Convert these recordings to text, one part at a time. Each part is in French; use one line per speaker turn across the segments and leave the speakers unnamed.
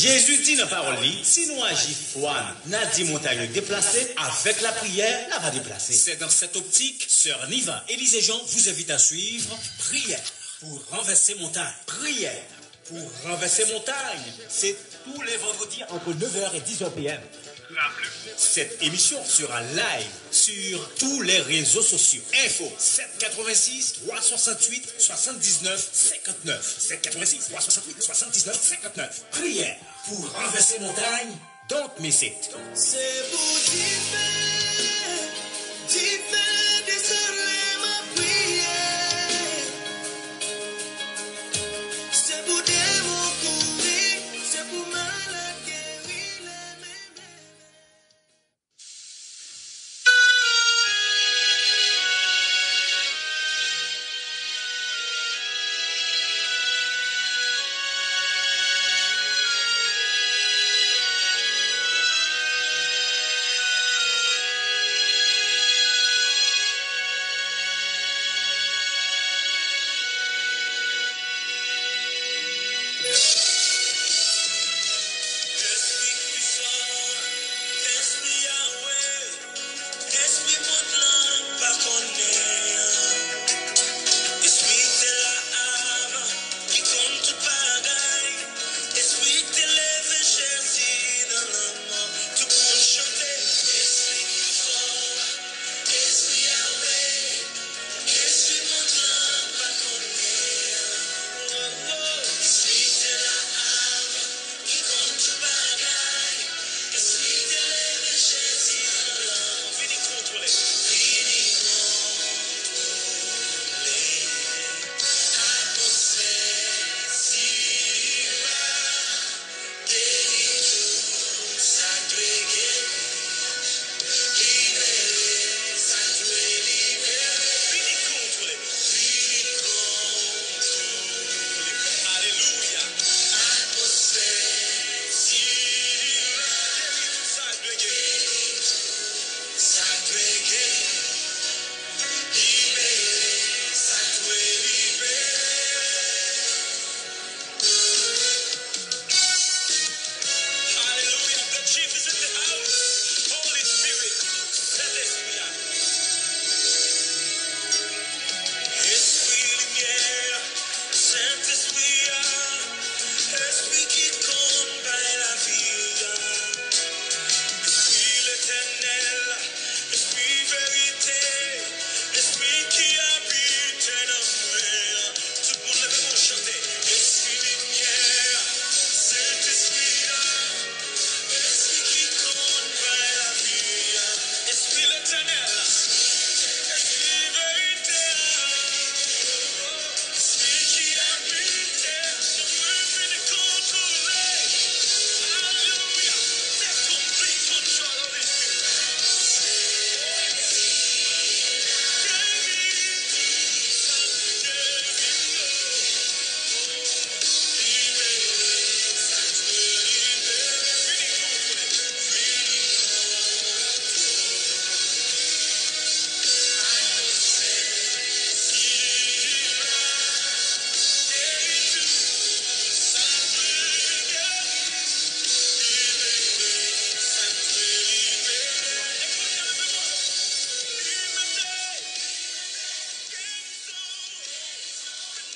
Jésus dit dans la parole, si nous agissons foi, nous dit montagne déplacée, avec la prière, la va déplacer. C'est dans cette optique, Sœur Niva, Élise et Jean vous invite à suivre Prière pour renverser montagne. Prière pour renverser montagne. C'est tous les vendredis entre 9h et 10h PM. Cette émission sera live sur tous les réseaux sociaux. Info 786 368 79 59. 786 368 79 59. Prière pour renverser montagne. Don't miss it.
C'est pour différer désoler ma prière. C'est pour démons courir, c'est pour malades guérir les mémés.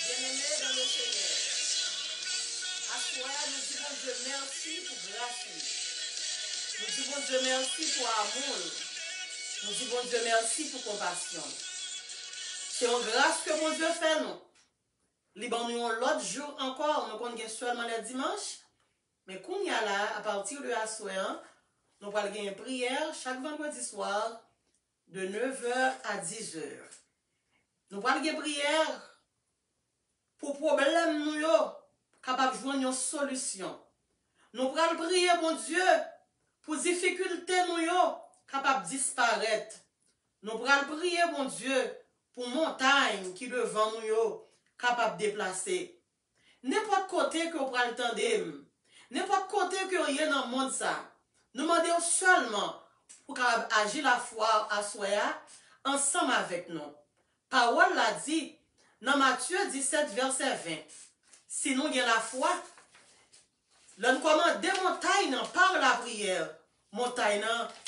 Bien-aimés dans le Seigneur, à soi, nous disons Dieu merci pour grâce. Nous disons Dieu merci pour amour. Nous disons Dieu merci pour compassion. C'est en grâce que mon Dieu fait nous. Nous l'autre jour encore, nous connaissons seulement le dimanche. Mais qu'on y a là, à partir de la soirée, nous allons avoir une prière chaque vendredi soir de 9h à 10h. Nous allons avoir une prière pour problème nous capable de joindre une solution. Nous allons prier mon Dieu pour difficulté nous capable de disparaître. Nous allons prier mon Dieu pour montagne qui devant nous capable de déplacer. N'importe côté que vous prenez le temps n'importe côté que vous êtes dans le monde ça. Nous demandons seulement pour agir la foi à soi ensemble avec nous. Parole l'a dit dans Matthieu 17 verset 20. Si nous avons la foi, L'on commande des montagnes par la prière. Montagne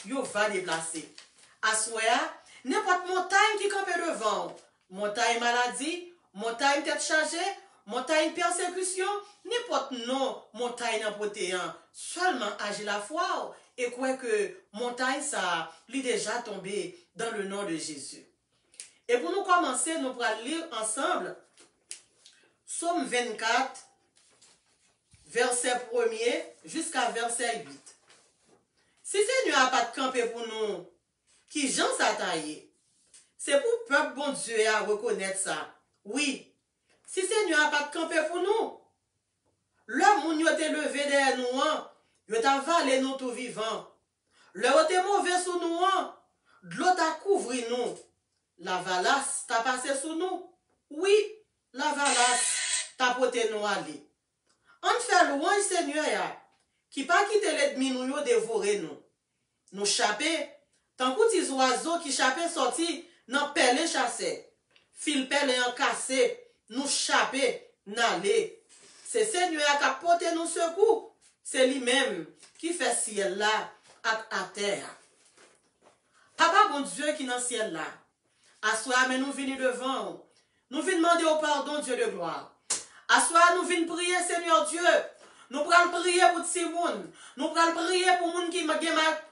yo va déplacer. Assoya, n'importe montagne qui campe devant. Montagne maladie, montagne tête chargée, montagne persécution, n'importe non montagne emportéant. Seulement agir la foi et quoi que montagne ça, lui déjà tombé dans le nom de Jésus. Et pour nous commencer, nous allons lire ensemble Psaume 24, verset 1er jusqu'à verset 8. Si Seigneur n'a pas de campé pour nous, qui Jean s'attaille, c'est pour le peuple bon Dieu à reconnaître ça. Oui, si Seigneur n'a pas de campé pour nous, l'homme où nous était levé derrière nous, il a avalé nous tout vivant. L'heure était mauvais sous nous, de l'eau t'a couvert nous. La valasse t'a passé sous nous. Oui, la valasse t'a porté nous aller. On fait louange Seigneur qui pas quitté l'ennemi nous dévorer nous. Nous chapé, tant que petits oiseaux qui chapé sorti, nan pelle chassé. Fil pelle en cassé, nous chapé, n'allé. C'est Seigneur qui a porté nous secours. C'est lui-même qui fait ciel là à terre. Papa bon Dieu qui est dans le ciel là. Assoir, mais nous venons devant. Nous venons demander au pardon, Dieu de gloire. Assoir, nous venons prier, Seigneur Dieu. Nous prenons prier pour ces gens. Nous prenons prier pour les gens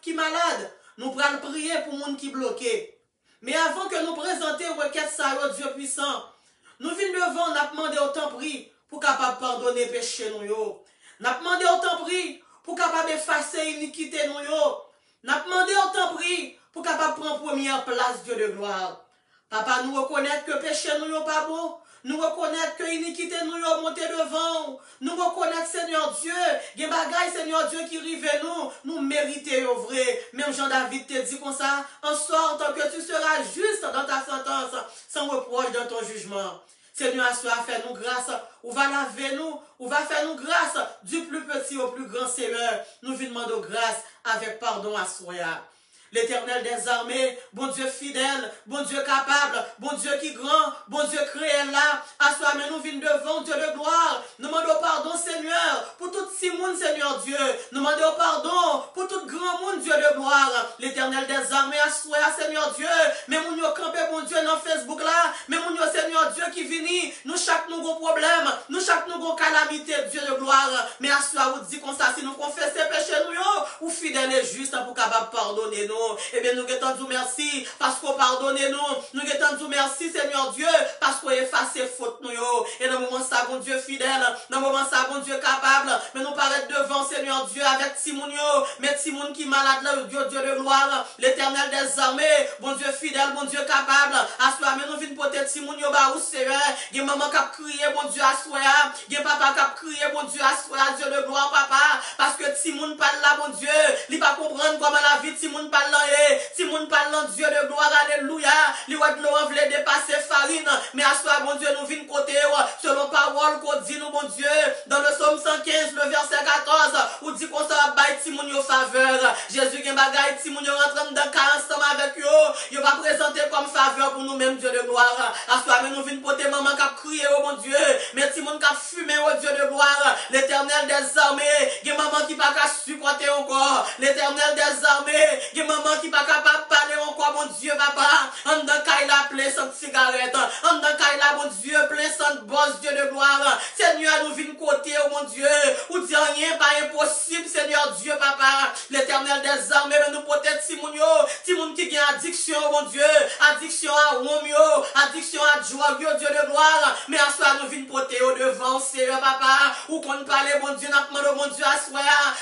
qui sont malades. Nous prenons prier pour les gens qui sont bloqués. Mais avant que nous présentions requête ça, Dieu puissant, nous venons devant, nous avons demandé autant prix pour capable pardonner les péchés. Nous avons demandé autant prix pour capable effacer l'iniquité. Nous avons demandé autant prix pour capable prendre première place, Dieu de gloire. Papa, nous reconnaître que péché nous n'est pas bon. Nous reconnaître que l'iniquité nous est montée devant. Nous reconnaître, Seigneur Dieu, il y a des bagailles, Seigneur Dieu, qui arrivent nous méritons vrai. Même Jean-David te dit comme ça, en sorte que tu seras juste dans ta sentence, sans reproche dans ton jugement. Seigneur, à faire nous grâce, ou va laver nous, ou va faire nous grâce, du plus petit au plus grand, Seigneur. Nous vous demandons grâce avec pardon à soi. L'Éternel des armées, bon Dieu fidèle, bon Dieu capable, bon Dieu qui grand, bon Dieu créé là, à soi, mais nous venons devant Dieu de gloire. Nous demandons pardon, Seigneur, pour tout si monde, Seigneur Dieu. Nous demandons pardon pour tout grand monde, Dieu de gloire. L'Éternel des armées, à soi, Seigneur Dieu. Mais nous nous campé, bon Dieu, dans Facebook là. Mais nous, Seigneur Dieu, qui vini, nous chaque nous gros problème, nous chaque nous gros calamité, Dieu de gloire. Mais à soi, vous dit comme ça, si nous confessons péché nous, ou fidèle et juste pour capable pardonner nous. Eh bien, nous vous merci parce qu'on pardonne nous. Nous vous merci, Seigneur Dieu, parce qu'on efface les fautes nous. Et dans le moment ça, bon Dieu fidèle, dans le moment ça, bon Dieu capable, mais nous paraître devant, Seigneur Dieu, avec Timoun, mais Timoun qui malade là, Dieu de gloire, l'Éternel des armées, bon Dieu fidèle, bon Dieu capable, à soi, mais nous venons porter Timoun, bah où c'est, il y a maman qui a crié, bon Dieu, à soi, il y a papa qui a crié, bon Dieu, à soi, Dieu de gloire, papa, parce que Timoun parle là, bon Dieu, il va comprendre comment la vie de Timoun parle là. Si moun parle Dieu de gloire, alléluia, li wad l'eau en vle dépasser farine, mais à soi, bon Dieu, nous vînes côté, selon parole qu'on dit nous, bon Dieu, dans le psaume 115, le verset 14, où dit qu'on s'en va ti moun yo faveur. Jésus gen bagay, ti moun yo rentre dans cas ensemble avec yo va présenter comme faveur pour nous-mêmes, Dieu de gloire. À soi, mais nous vînes porter maman qui a crié, oh mon Dieu, mais ti moun qui a fumé, oh Dieu de gloire, l'Éternel des armées, gen maman qui pas qu'à supporter encore, l'Éternel des armées, gen maman qui pas capable de parler encore, mon Dieu, papa. En dans la plein sans cigarette. En dans la, mon Dieu, plein sans bosse, Dieu de gloire. Seigneur, nous venons côté, oh mon Dieu. Ou dit rien, pas impossible, Seigneur Dieu, papa. L'Éternel des armées, nous protège Timounio. Timoun qui a addiction, mon Dieu. Addiction à Romeo. Addiction à joie, Dieu de gloire. Mais à soi, nous venons protéger au devant, Seigneur, papa. Ou qu'on parle, mon Dieu, n'a pas mon Dieu, à soi.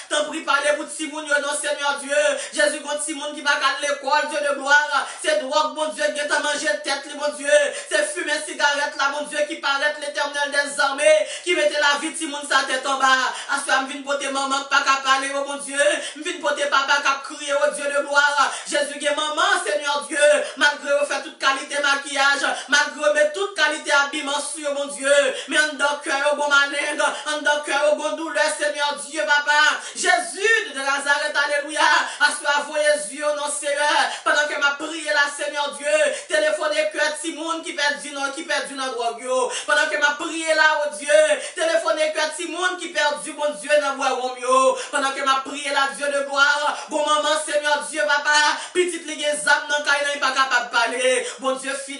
T'en prie, parler pour Timounio, non, Seigneur Dieu. Jésus, quand Timoun qui va à l'école, Dieu de gloire, c'est drogue, mon Dieu, qui t'a mangé tête, mon Dieu, c'est fumer cigarette, là, mon Dieu, qui paraît l'Éternel des armées, qui mettait la vie de Simon sa tête en bas. À ce moment, je viens porter maman, pas qu'à parler, oh mon Dieu, je viens porter papa, qu'à crier, oh Dieu de gloire. Jésus, qui est maman, Seigneur Dieu, malgré vous faire toute qualité maquillage, malgré mettre toute qualité habillement sur, mon Dieu, mais en dans cœur, au bon malingue, en dans cœur, au bon douleur, Seigneur Dieu, papa, Jésus de Nazareth, alléluia, à ce moment, voyez Dieu, non, Seigneur, pendant que m'a prié là, Seigneur Dieu, téléphoner que Timoun qui perd du nom, qui perd du nom drogue, pendant que m'a prié là, oh Dieu, téléphoner que Timoun qui perd du bon Dieu dans bois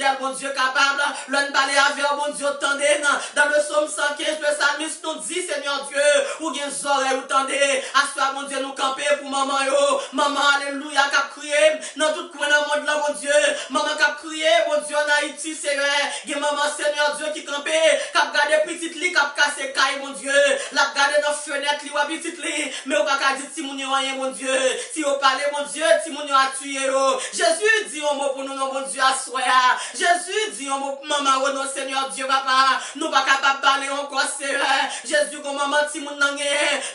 fidèle, bon Dieu capable, l'on parler avec bon Dieu, tendez, dans le psaume 115, le psalmiste nous dit, Seigneur Dieu, ou bien oreilles, ou tendez, à soi, mon Dieu, nous camper pour maman, yo, maman, alléluia, qui a crié, dans tout coin dans le monde là, mon Dieu, maman qui a crié, mon Dieu, en Haïti, c'est vrai, il y a maman, Seigneur Dieu, qui campait, qui a gardé petite lit, qui a cassé caille, mon Dieu, l'a gardé dans la fenêtre, li, ou petite lit, mais on va pas dire, si mon Dieu, rien, mon Dieu, si on parlait, mon Dieu, si mon Dieu a tué, yo, Jésus dit un mot pour nous, non, mon Dieu, à soi, Jésus dit un mot pour maman, oh non, Seigneur Dieu, papa, nous pas capable de parler encore, c'est vrai, Jésus, comme maman, si mon n'a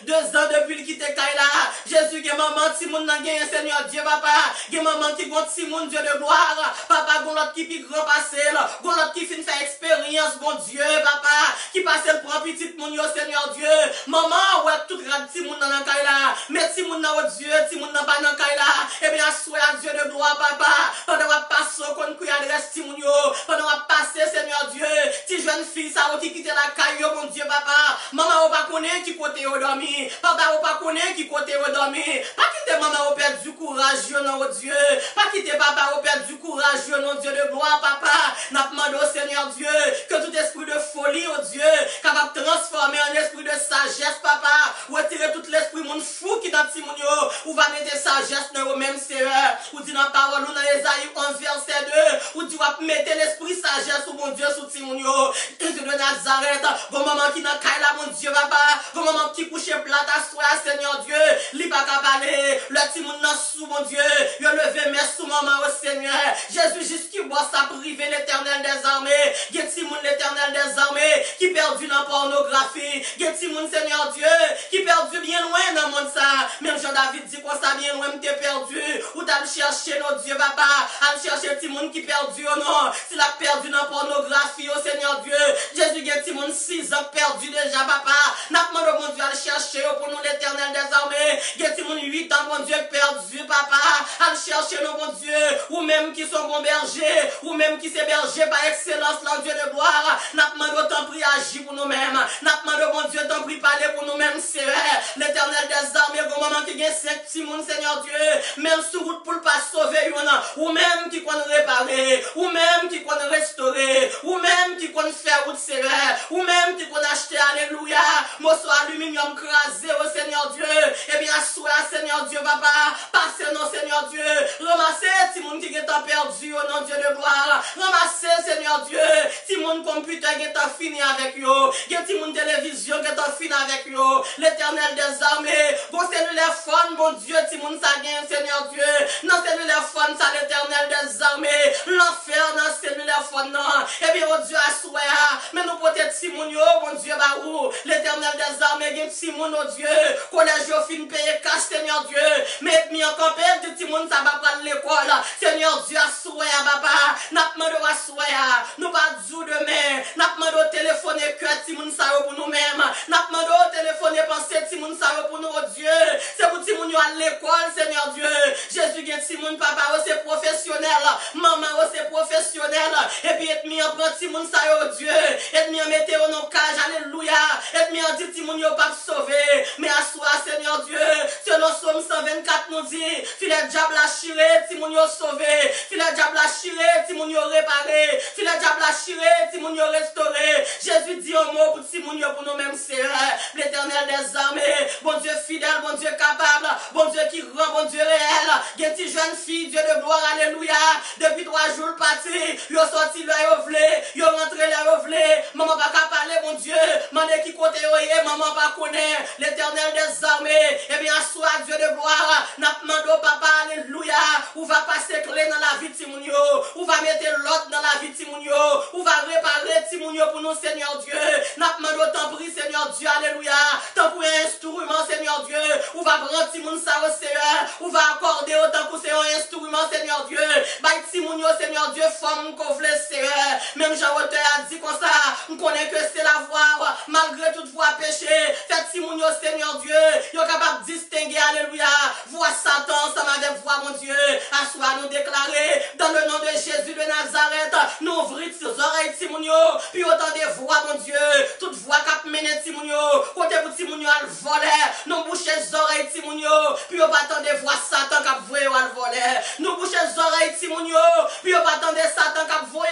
2 ans depuis qu'il quitte Kaila, Jésus, que maman, si mon n'a Seigneur Dieu, papa, que maman qui compte si mon Dieu de gloire, papa, qu'on l'autre qui puis grand passé, qu'on l'autre qui finit faire expérience, bon Dieu, papa, qui passe le prend petit mon Dieu, Seigneur Dieu, maman, ouais, tout grade si mon n'a Kaila, mais si mon n'a oh Dieu, si mon n'a pas dans Kaila, eh bien, sois Dieu de gloire, papa, pendant qu'on passe, qu'on cuit adresse si mon Dieu, pendant qu'on passe, Seigneur Dieu, si jeune fille, ça, qui quitte la caille, mon Dieu, papa, maman, on pas connaît qui côté au dormi, papa, on pas connaît qui côté au dormi, pas quitter maman, on perd du courage, non, Dieu, pas quitter papa, on perd du courage, non, Dieu de gloire, papa, n'a demandé au Seigneur Dieu, que tout esprit de folie, oh Dieu, capable de transformer en esprit de sagesse, papa, retirer tout l'esprit, mon fou qui dans petit mon yo, ou va mettre sagesse dans le même serreur, ou dit dans la parole, ou dans Esaïe 11, verset 2, ou dit, va mettre l'esprit sagesse, ou mon Dieu, sous petit mon yo, Jésus de Nazareth, vos maman qui n'a qu'à là, mon Dieu, papa, vos maman qui couche plate à soi, Seigneur Dieu, li pas qu'à parler, le petit moun nan sous, mon Dieu, yo levé mes sous maman au Seigneur, Jésus jusqu'il boit sa privé l'éternel des armées, y'a petit moun l'éternel des armées, qui perdu dans la pornographie, y'a petit moun Seigneur Dieu, qui perdu bien loin dans le monde ça, même Jean-David dit qu'on ça bien loin, m'te perdu, ou t'as cherché nos Dieu, papa, à chercher petit moun qui perdu, oh non, s'il a perdu dans la pornographie, oh Seigneur Dieu, Jésus y'a petit moun 6 ans perdu déjà, papa, n'a pas demandé mon Dieu à le chercher pour nous l'éternel des armées, y'a petit moun 8 ans, mon Dieu, perdu, papa, à le chercher, nos mon Dieu, ou même qui sont bons bergers, ou même qui sont bergers par excellence, là, Dieu de gloire, n'a demandé autant pris agir pour nous-mêmes, n'a demandé mon Dieu, tant pris parler pour nous-mêmes, c'est vrai, l'éternel des armées, au moment qui gagne 5 petits moun, Seigneur Dieu, même sur route pour le pas sauver, ou même qui compte réparer, ou même qui compte restaurer, ou même qui compte faire route, c'est vrai, ou même qui compte acheter, alléluia, morceau aluminium crasé, au Seigneur Dieu, eh bien, sois, Seigneur Dieu, papa, passez, non, Seigneur Dieu, ramassez, si mon qui est perdu, au nom Dieu de gloire, ramassez, Seigneur Dieu, si mon computer est fini avec yo, si mon télévision est fini avec yo, l'éternel des armées, bon cellulaire phone, bon Dieu, si mon ça gagne, Seigneur Dieu, non cellulaire phone, ça l'éternel des armées, l'enfer dans cellulaire phone, non, eh bien, oh Dieu, à souhait, mais nous peut-être si mon yo, bon Dieu, bah où, l'éternel des armées, gagne si mon, oh Dieu, collège au fin payer cash, Seigneur Dieu, mais mis en campagne, de Timon, ça va prendre l'école, Seigneur Dieu, à souhait, papa, n'a pas demandé à souhait, nous pas du demain, n'a pas demandé au téléphoner que Timon, ça pour nous-mêmes, n'a pas demandé au téléphoner penser Timon, ça pour nous, oh Dieu, c'est pour Timon, à l'école, Seigneur Dieu, Jésus, gagne Timon, papa, c'est professionnel, maman, c'est professionnel, et puis, et mis en prendre Timon, ça, oh Dieu, et mis en mettre au nom cage, alléluia, et mis en dit Timon, yo pas sauver, mais à soi, Seigneur Dieu, selon Somme 124 nous dit, filet diable a chiré, Timon yo sauvé, filet diable a chiré, Timon yo réparé, filet diable a chiré, Timon yo restauré, Jésus dit un mot pour Timon yo pour nous-mêmes, c'est l'éternel des armées, bon Dieu fidèle, bon Dieu capable, bon Dieu qui rend, bon Dieu réel, gen ti jeune fille, Dieu de gloire, alléluia, depuis 3 jours parti, yo sorti là, yo vle, yo rentré là, yo vle, maman pas qu'à parler, mon Dieu, maman qui côté yo maman pas connaît, l'éternel des armées, eh bien, soit Dieu de gloire, n'a demandé au papa, alléluia, ou va passer clé dans la vie de Timounio, ou va mettre l'autre dans la vie de Timounio, ou va réparer Timounio pour nous, Seigneur Dieu, n'a demandé au temps pris, Seigneur Dieu, alléluia, tant pour un instrument, Seigneur Dieu, ou va prendre Timoun ça au Seigneur, ou va accorder autant pour c'est un instrument, Seigneur Dieu, bah Timounio, Seigneur Dieu, femme qu'on voulait, Seigneur, même Jean-Auteur a dit comme ça, on connaît que c'est la voix, malgré toute voix péché, fait Timounio, Seigneur Dieu, yo capable de distinguer, alléluia, voix Satan, ensemble avec voix, mon Dieu, à soi nous déclarer, dans le nom de Jésus de Nazareth, nous ouvrir ses oreilles, Timounio, puis autant de voix, mon Dieu, toute voix qui a mené Timounio, côté pour Timounio à le voler, nous boucher les oreilles, Timounio, puis on va attendre voix Satan qui a voué à le voler, nous boucher les oreilles, Timounio, puis on va attendre Satan qui a voué,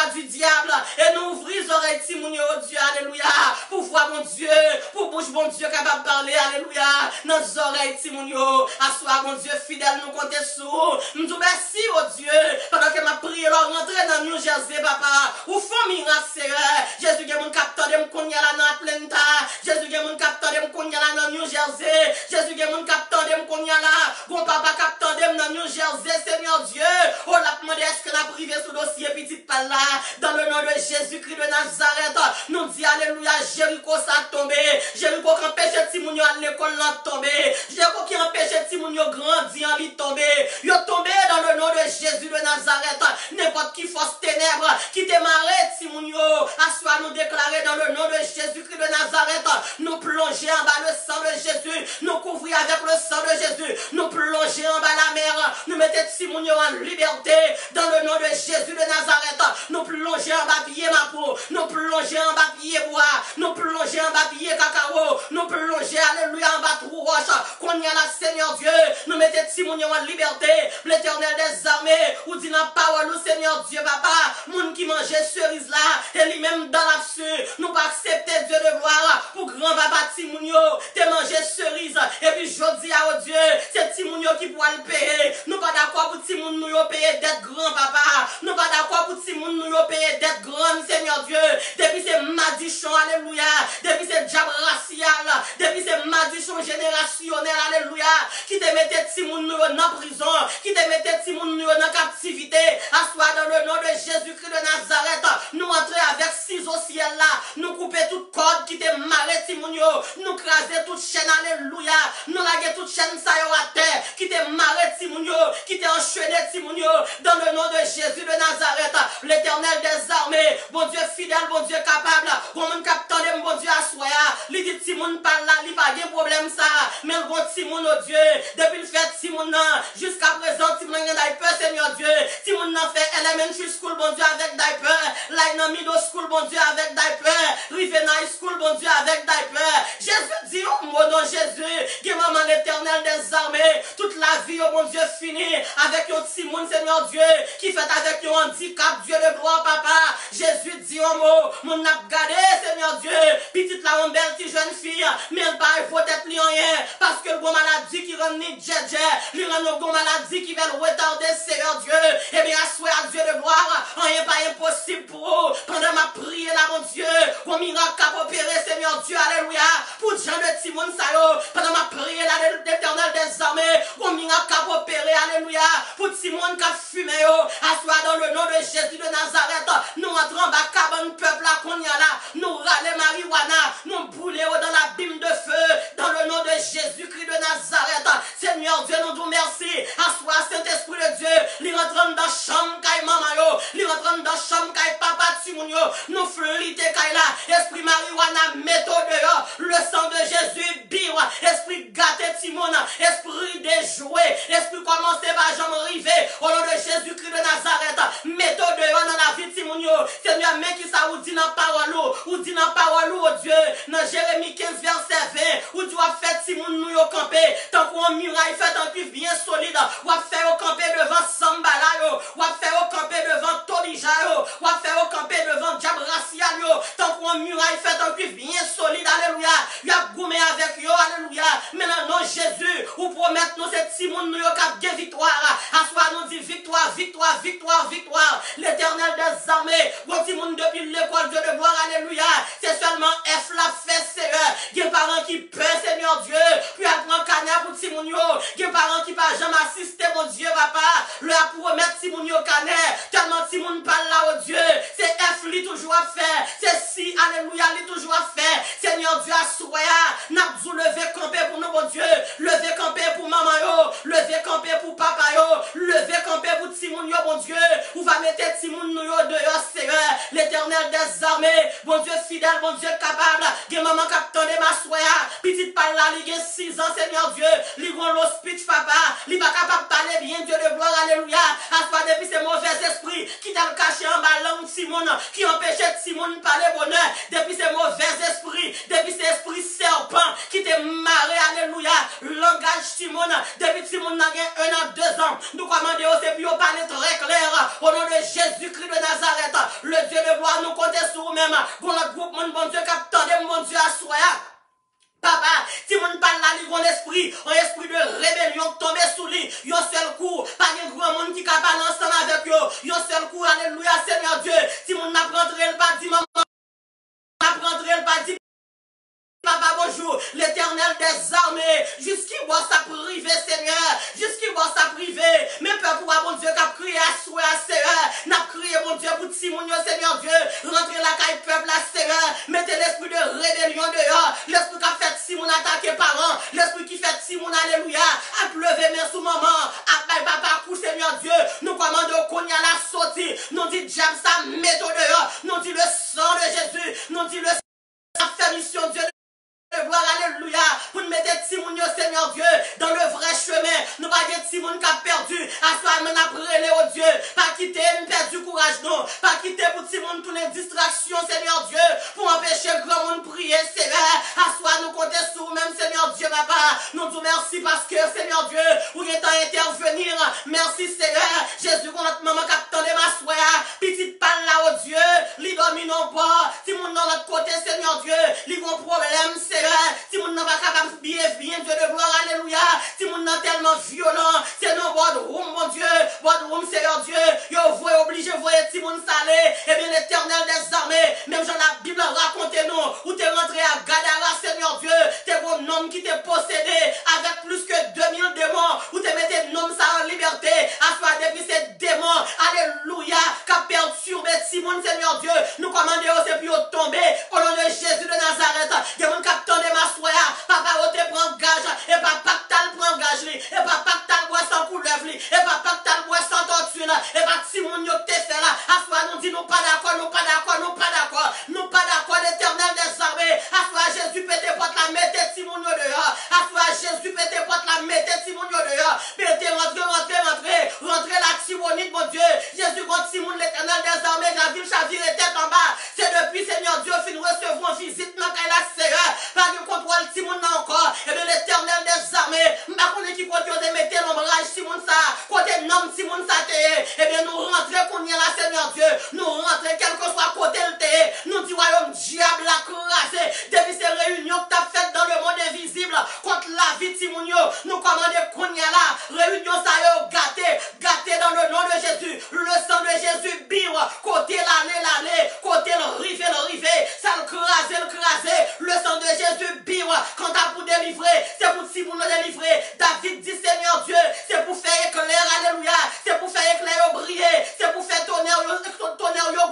voix du diable et nous ouvrir les oreilles, Timounio, oh Dieu, alléluia, pour voir mon Dieu, pour bouche, mon Dieu, capable de parler, alléluia, dans les oreilles, Timounio, assoir, mon Dieu, fidèle, nous compter sur, nous disons merci, oh Dieu, pendant que ma prière, rentrer dans New Jersey, papa, ou famille, Seigneur, Jésus, qui est mon capteur de m'cogner là dans Atlanta, Jésus, qui est mon capteur de m'cogner là dans New Jersey, Jésus, qui est mon capteur de m'cogner là, mon papa capteur de dans New Jersey, Seigneur Dieu, oh la demandé est-ce que la privé sous dossier petit par là, dans le nom de Jésus-Christ de Nazareth, nous dit alléluia, Jéricho ça tombé, Jéricho qui empêche Timounio à l'école là tombé, Jéricho qui empêche Timounio grandir en lui tombé, il est tombé dans le nom de Jésus de Nazareth, n'importe qui force ténèbres, qui démarre Timounio, à soi nous déclarer dans le nom de Jésus-Christ de Nazareth, nous plonger en bas le sang de Jésus, nous couvrir avec le sang de Jésus, nous plonger en bas la mer, nous mettons Timounio en liberté, dans le nom de Jésus de Nazareth, nous plonger en bas pied ma peau, nous plonger en bas pied bois, nous plonger en bas pied cacao, nous plonger, alléluia, en bas trou roche, qu'on y a la Seigneur Dieu, nous mettons Timounio en liberté, l'Éternel des armées, ou dit dans parole, Seigneur Dieu, papa, moun qui mangeait cerise là, et lui-même dans l'absurde, nous pas accepter Dieu de gloire, pour grand papa Timounio, te manger cerise, et puis je dis à Dieu, c'est Timounio qui pourra le payer, nous pas d'accord pour Timounio payer d'être grand papa, nous pas d'accord pour Timounio payer d'être grand Seigneur Dieu, depuis c'est madichon, alléluia, depuis c'est diable racial, depuis c'est madichon générationnel, alléluia, qui te mettait Timounio dans prison, qui te mettait Timounio dans captivité, assois dans le nom de Jésus-Christ de Nazareth, nous entrer avec ciseaux ciel là, nous couper toute corde qui te marre Timounio, nous craser toute chaîne, alléluia, nous laguer toute chaîne ça y à terre, qui te marre Timounio, qui te enchaîné Timounio, dans le nom de Jésus de Nazareth, l'Éternel des armées, bon Dieu fidèle, bon Dieu capable, bon mon capitaine, bon Dieu assoya, lui dit Timoun par là, il pas de problème ça, mais le bon Timoun, oh Dieu, depuis le fait Timoun, jusqu'à présent, Timoun n'a pas Seigneur Dieu, Timoun n'a fait elementary school, bon Dieu, avec diaper, line middle school, bon Dieu, avec diaper, rive high school, bon Dieu, avec diaper, Jésus dit, oh mon nom Jésus, qui maman l'Éternel des armées, toute la vie, oh mon Dieu, fini, avec un Timoun, Seigneur Dieu, qui fait avec un handicap, Dieu de gloire, papa, Jésus dit, oh mon n'a gardé, Seigneur Dieu, petite la belle petite jeune fille, mais elle pas peut-être rien, parce que le bon maladie qui rend ni djedje, lui rend le bon maladie qui va le retarder, Seigneur Dieu, et bien, à Dieu de gloire, rien pas impossible pour eux, pendant ma prière là, mon Dieu, au miracle qu'a opéré, Seigneur Dieu, alléluia, pour Jean de Timon Sayo, pendant ma prière là, l'Éternel des armées, au miracle qu'a opéré, alléluia, pour Timon qu'a fumé, assois dans le nom de Jésus de Nazareth, nous entrons en bas, cabane peuple là, qu'on y a là, nous râlons marijuana, nous brûlons dans la bime de feu, dans le nom de Jésus-Christ de Nazareth, Seigneur Dieu, nous disons merci, assois Saint-Esprit de Dieu, lui rentrons dans chambre kay maman yo, li rentrons dans chambre kay papa Timoun yo, nous flité kay là, esprit marijuana méthode yo, le sang de Jésus biwa, esprit gâté Timoun, esprit déjoué, esprit commencé par jambe rivé, au nom de Jésus-Christ de Nazareth, méthode yo dans la vie Timoun yo, Seigneur, mais qui ça ou dit dans parole ou dit dans parole oh Dieu, dans Jérémie 15 verset 20, où tu as fait Timoun nous yo camper, tant qu'on muraille fait un cuivre bien solide, ou a fait au camper devant Sambala yo, ou a fait au camper devant Tobija yo, ou a fait au camper devant Diabracial yo, tant qu'on muraille fait un cuivre bien solide, alléluia, il a goumé avec yo, alléluia, maintenant non Jésus, ou promettre nous cette Timoun nous yo cap de victoire, à soi nous dit victoire, victoire, victoire, victoire, l'Éternel des armées, bon Timoun depuis l'école Dieu de gloire, alléluia, c'est seulement F la fait Seigneur, il y a parents qui peur Seigneur Dieu, puis apprend canard pour Timoun yo, il y a parents qui pas jamais assister mon Dieu papa, le a promettre Timoun yo canard, tellement Timoun parle là au Dieu, c'est F li toujours à faire, c'est si alléluia li toujours à faire, Seigneur Dieu à soya, n'a pas lever camper pour nous mon Dieu, lever camper pour maman yo, lever camper pour papa yo, lever camper pour Timoun yo mon Dieu, ou va mettre Timoun yo dehors Seigneur, l'Éternel des armées, bon Dieu fidèle, bon Dieu capable, gen maman capitaine de ma soya, petite par là, li gen 6 ans Seigneur Dieu, li gon l'hospice papa, li pas capable parler bien, Dieu de gloire, alléluia. À soi depuis ces mauvais esprits qui t'ont caché en bas langue Simon, qui empêchait Simon de parler bonheur, depuis ces mauvais esprits, depuis ces esprits serpents qui t'ont marré, alléluia. Langage Simon, depuis Simon n'a gagné 1 an, 2 ans, nous commandons aussi puis on parler très clair au nom de Jésus-Christ de Nazareth. Le Dieu de gloire nous compte sur vous-même. Pour notre groupe, mon bon Dieu, capteur, mon Dieu, à soi. Papa, si mon parle là, il y a un esprit de rébellion tombé sous lui. Il y a un seul coup, pas de grand monde qui capable ensemble avec eux. Il y a un seul coup, alléluia, Seigneur Dieu. Si mon n'apprendrait le pas dit maman, n'apprendrait le pas dit papa, bonjour, l'Éternel des armées, jusqu'il voit sa privée, Seigneur, jusqu'il voit sa privée, mais peuple, bon Dieu, qui a crié à soi, Seigneur, n'a crié, mon Dieu, pour Simon, Seigneur Dieu, rentrez la caille peuple, Seigneur, mettez l'esprit de rébellion dehors, l'esprit qui a fait Simon attaquer parents, l'esprit qui fait Simon, alléluia, à pleuver, mais sous maman, à bail papa, coup, Seigneur Dieu, nous commandons qu'on y a la sortie, nous dit, j'aime ça, mettez dehors, nous dit le sang de Jésus, nous dit le sang de mission, Dieu. Gloire, alléluia, pour nous mettre Simon, Seigneur Dieu, dans le vrai chemin. Nous pas dire Simon qui a perdu, à soi, mais après au Dieu, pas quitter, nous perdu courage, non, pas quitter pour Simon toutes les distractions, Seigneur Dieu, pour empêcher le grand monde de prier, Seigneur. À soi, nous comptons sur vous-même, Seigneur Dieu, papa. Nous disons merci parce que, Seigneur Dieu, vous êtes à intervenir. Merci, Seigneur. Jésus, qu'on notre maman qui attendait ma soeur, petite parle là, au Dieu, les dominons pas. Simon dans notre côté, Seigneur Dieu, les gros problèmes, Seigneur. Si mon n'a pas capable de bien, Dieu de gloire, alléluia. Si mon n'a tellement violent, c'est non, boardroom, mon Dieu, boardroom, Seigneur Dieu. Yo, vous obligé, vous voyez, si mon salé, et bien l'éternel des armées, même dans la Bible, racontez-nous, où t'es rentré à Gadara, Seigneur Dieu, t'es un homme qui t'est possédé avec plus que 2000 démons, où t'es metté un homme ça en liberté, à soi depuis ces démons, alléluia, qui a perturbé Simon, Seigneur Dieu, nous commandons aussi puis tomber, au nom de Jésus de Nazareth, il y a mon de ma soya, papa, on te prend gage, et papa, t'as prend gage, et papa, t'as bois sans couleuvre, et papa, t'as bois sans tortue, et papa, si mon yo te fait là, à soi, nous dit, nous pas d'accord, nous pas d'accord, nous pas d'accord, nous pas d'accord, l'éternel des armées, à soi, Jésus, pété porte la mettez si mon yo dehors, à soi, Jésus, pété porte la mettez si mon yo dehors, pété, rentrez la Tibonite, mon Dieu, Jésus, contre Simon, l'éternel des armées, la ville chavire tête en bas, c'est depuis, Seigneur Dieu, fin recevoir visite, dans la Seigneur, pas de contrôle, Simon encore, et bien l'éternel des armées, ma connaît qui continue de mettre l'ombrage, Simon ça, côté nom, Simon ça et bien nous rentrons qu'on y a la Seigneur Dieu, nous rentrons quel que soit côté le thé, nous dit royaume diable la crasé, depuis ces réunions que tu as faites dans le monde invisible, contre la vie de Simon, nous commandons qu'on y a là, réunion ça gâté dans le nom de Jésus, le sang de Jésus, bire, côté l'aller, côté le rivé, ça le crasé, le sang de Jésus, bire, quand t'as pour délivrer, c'est pour si vous nous délivrer. David dit, Seigneur Dieu, c'est pour faire éclair, alléluia, c'est pour faire éclair briller, c'est pour faire tonnerre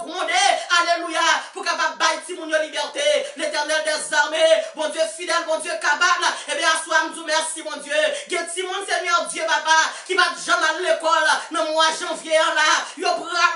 gronder, alléluia, pour capable bailler si mon liberté, l'éternel des armées, bon Dieu fidèle, bon Dieu capable, et bien, à soi, nous merci, mon Dieu, get Simon, Seigneur Dieu, papa, qui va jamais à l'école, dans le mois janvier, là, il va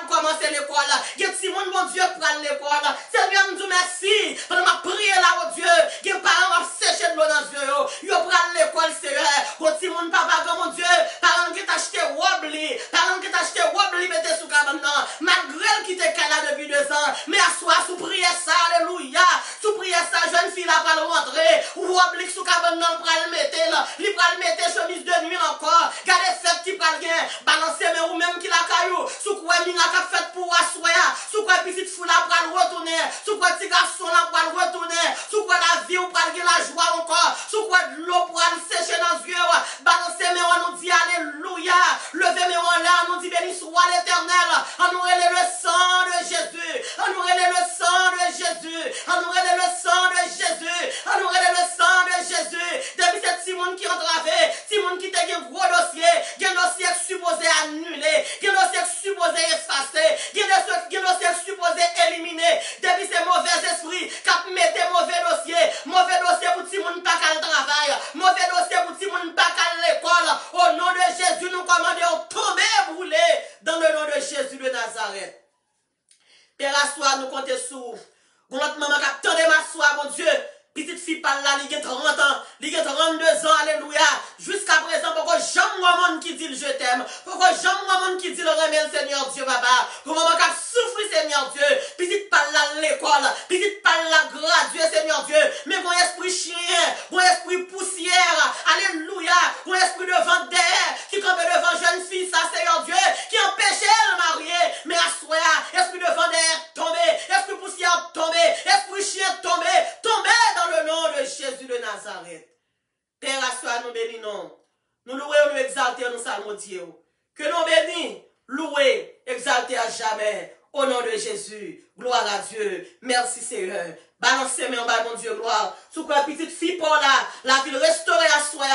commencer l'école, get Simon, mon Dieu, prendre l'école, Seigneur, nous merci, pendant ma prière là, oh Dieu, qui parents ont séché de l'eau dans les yeux, ils prennent l'école, Seigneur, quand Simon, papa, mon Dieu, parents qui t'a acheté Wobbly, mettez sous cabane, malgré qui t'est là depuis 2 ans, mais à soi, sous prière ça, alléluia, sous prière ça, jeune fille là, pas le rentrer, Wobbly sous cabane, non, pral mettre, chemise de nuit encore, gardez fait petit pral gain, balancer, mais ou même qui la caillou, sous quoi, minga qu'a fait pour assoya, sous quoi, petite fou là, pral retourner, sous quoi, petit garçon là, pral retourner, sous quoi, la vie ou pral la joie encore, sous quoi, de l'eau pral sécher dans les yeux, balancer, mais on nous dit alléluia, lever, mais on là, on nous dit béni soit l'éternel, on nous relève le sang de Jésus, on nous relève le sang de Jésus, on nous relève le sang de Jésus, on nous relève le sang de Jésus, depuis cette Simone qui entravé, Simone qui t'a un gros dossier, un dossier supposé annuler, un dossier supposé effacer, un dossier supposé éliminer, depuis ces mauvais esprits, qui mettent mauvais dossier pour Simone pas qu'à le travail, mauvais dossier pour Simone pas qu'à l'école, au nom de Jésus, nous commandons tomber et brûler, dans le nom de Jésus de Nazareth. Père, à soi, nous comptons sur pour notre maman qui attendait ma soie, mon Dieu. Petite fille par là, il y a 30 ans, il y a 32 ans, alléluia. Jusqu'à présent, pour que jamais j'aime moi monde qui dit je t'aime. Pour que j'aime moi monde qui dit le remède Seigneur Dieu papa. Pour maman qui souffre Seigneur Dieu. Petite pas à l'école, petite pas la graduer Seigneur Dieu. Mais mon esprit chien, mon esprit poussière. Alléluia. Mon esprit de vendeur qui campe devant jeune fille ça Seigneur Dieu. Qui empêchait le marier. Mais à soi, esprit de vendeur tombé, esprit poussière tombé, esprit chien tombé, tombé dans le nom de Jésus de Nazareth. Père, à soi, nous bénissons. Nous louons, nous exaltons, nous saluons. Que nous bénissons, louer, exalter à jamais. Au nom de Jésus. Gloire à Dieu. Merci Seigneur. Balancez mes en bas, mon Dieu, gloire. Sous quoi petite fille pour là, la ville restaurée à soi.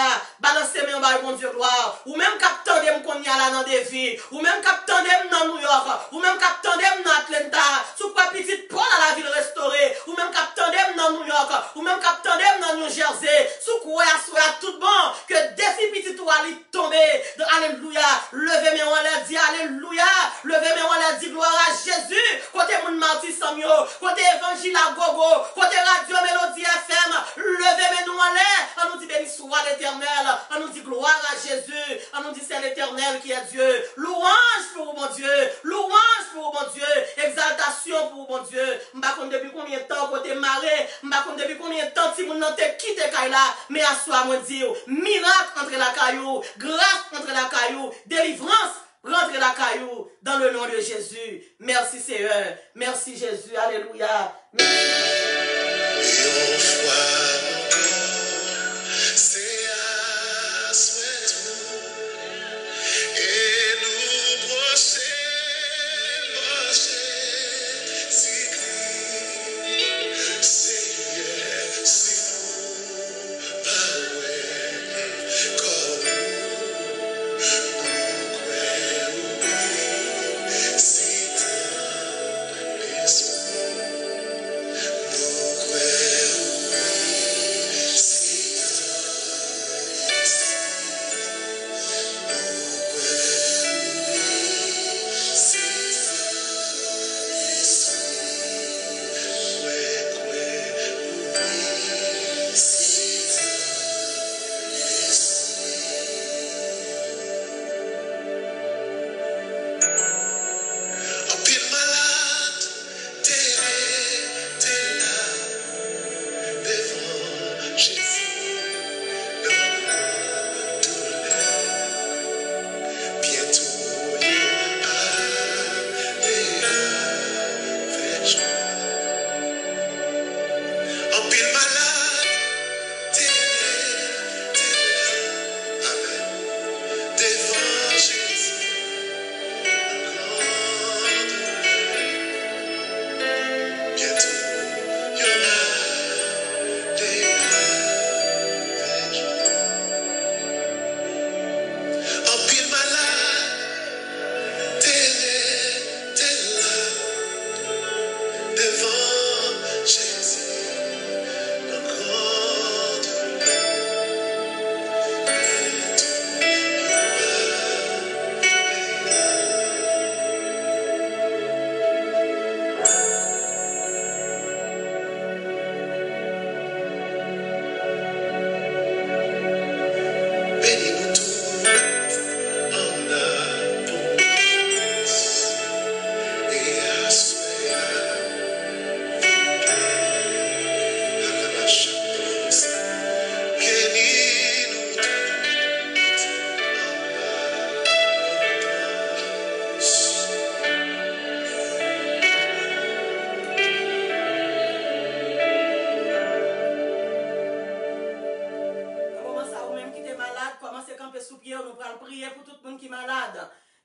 Balancez mes en bas, mon Dieu, gloire. Ou même captant dem qu'on y a là dans des villes. Ou même captant dem dans New York. Ou même captant dem dans Atlanta. Sous quoi petite pour là, la ville restaurée. Ou même captant dem dans New York. Ou même captant dem dans New Jersey. Sous quoi à soi tout bon. Que défi petit toi aller tomber. Alléluia. Levez mes en l'air, dit alléluia. Levez mes en l'air, dit gloire à Jésus. Côté mon martyr Samio. Côté évangile à gogo. Côté radio Mélodie FM, levez-nous en l'air. On nous dit béni soit l'Éternel. On nous dit gloire à Jésus. On nous dit c'est l'Éternel qui est Dieu. Louange pour mon Dieu. Louange pour mon Dieu. Exaltation pour mon Dieu. M'ba compte depuis combien de temps côté maré. M'ba compte depuis combien de temps si mon nan te quitté Kaila. Mais à soi moi dire miracle entre la caillou, grâce entre la caillou, délivrance. Rentrez la caillou dans le nom de Jésus. Merci Seigneur. Merci Jésus. Alléluia.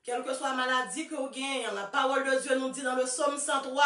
Quelle que soit la maladie que vous gagnez, la parole de Dieu nous dit dans le psaume 103,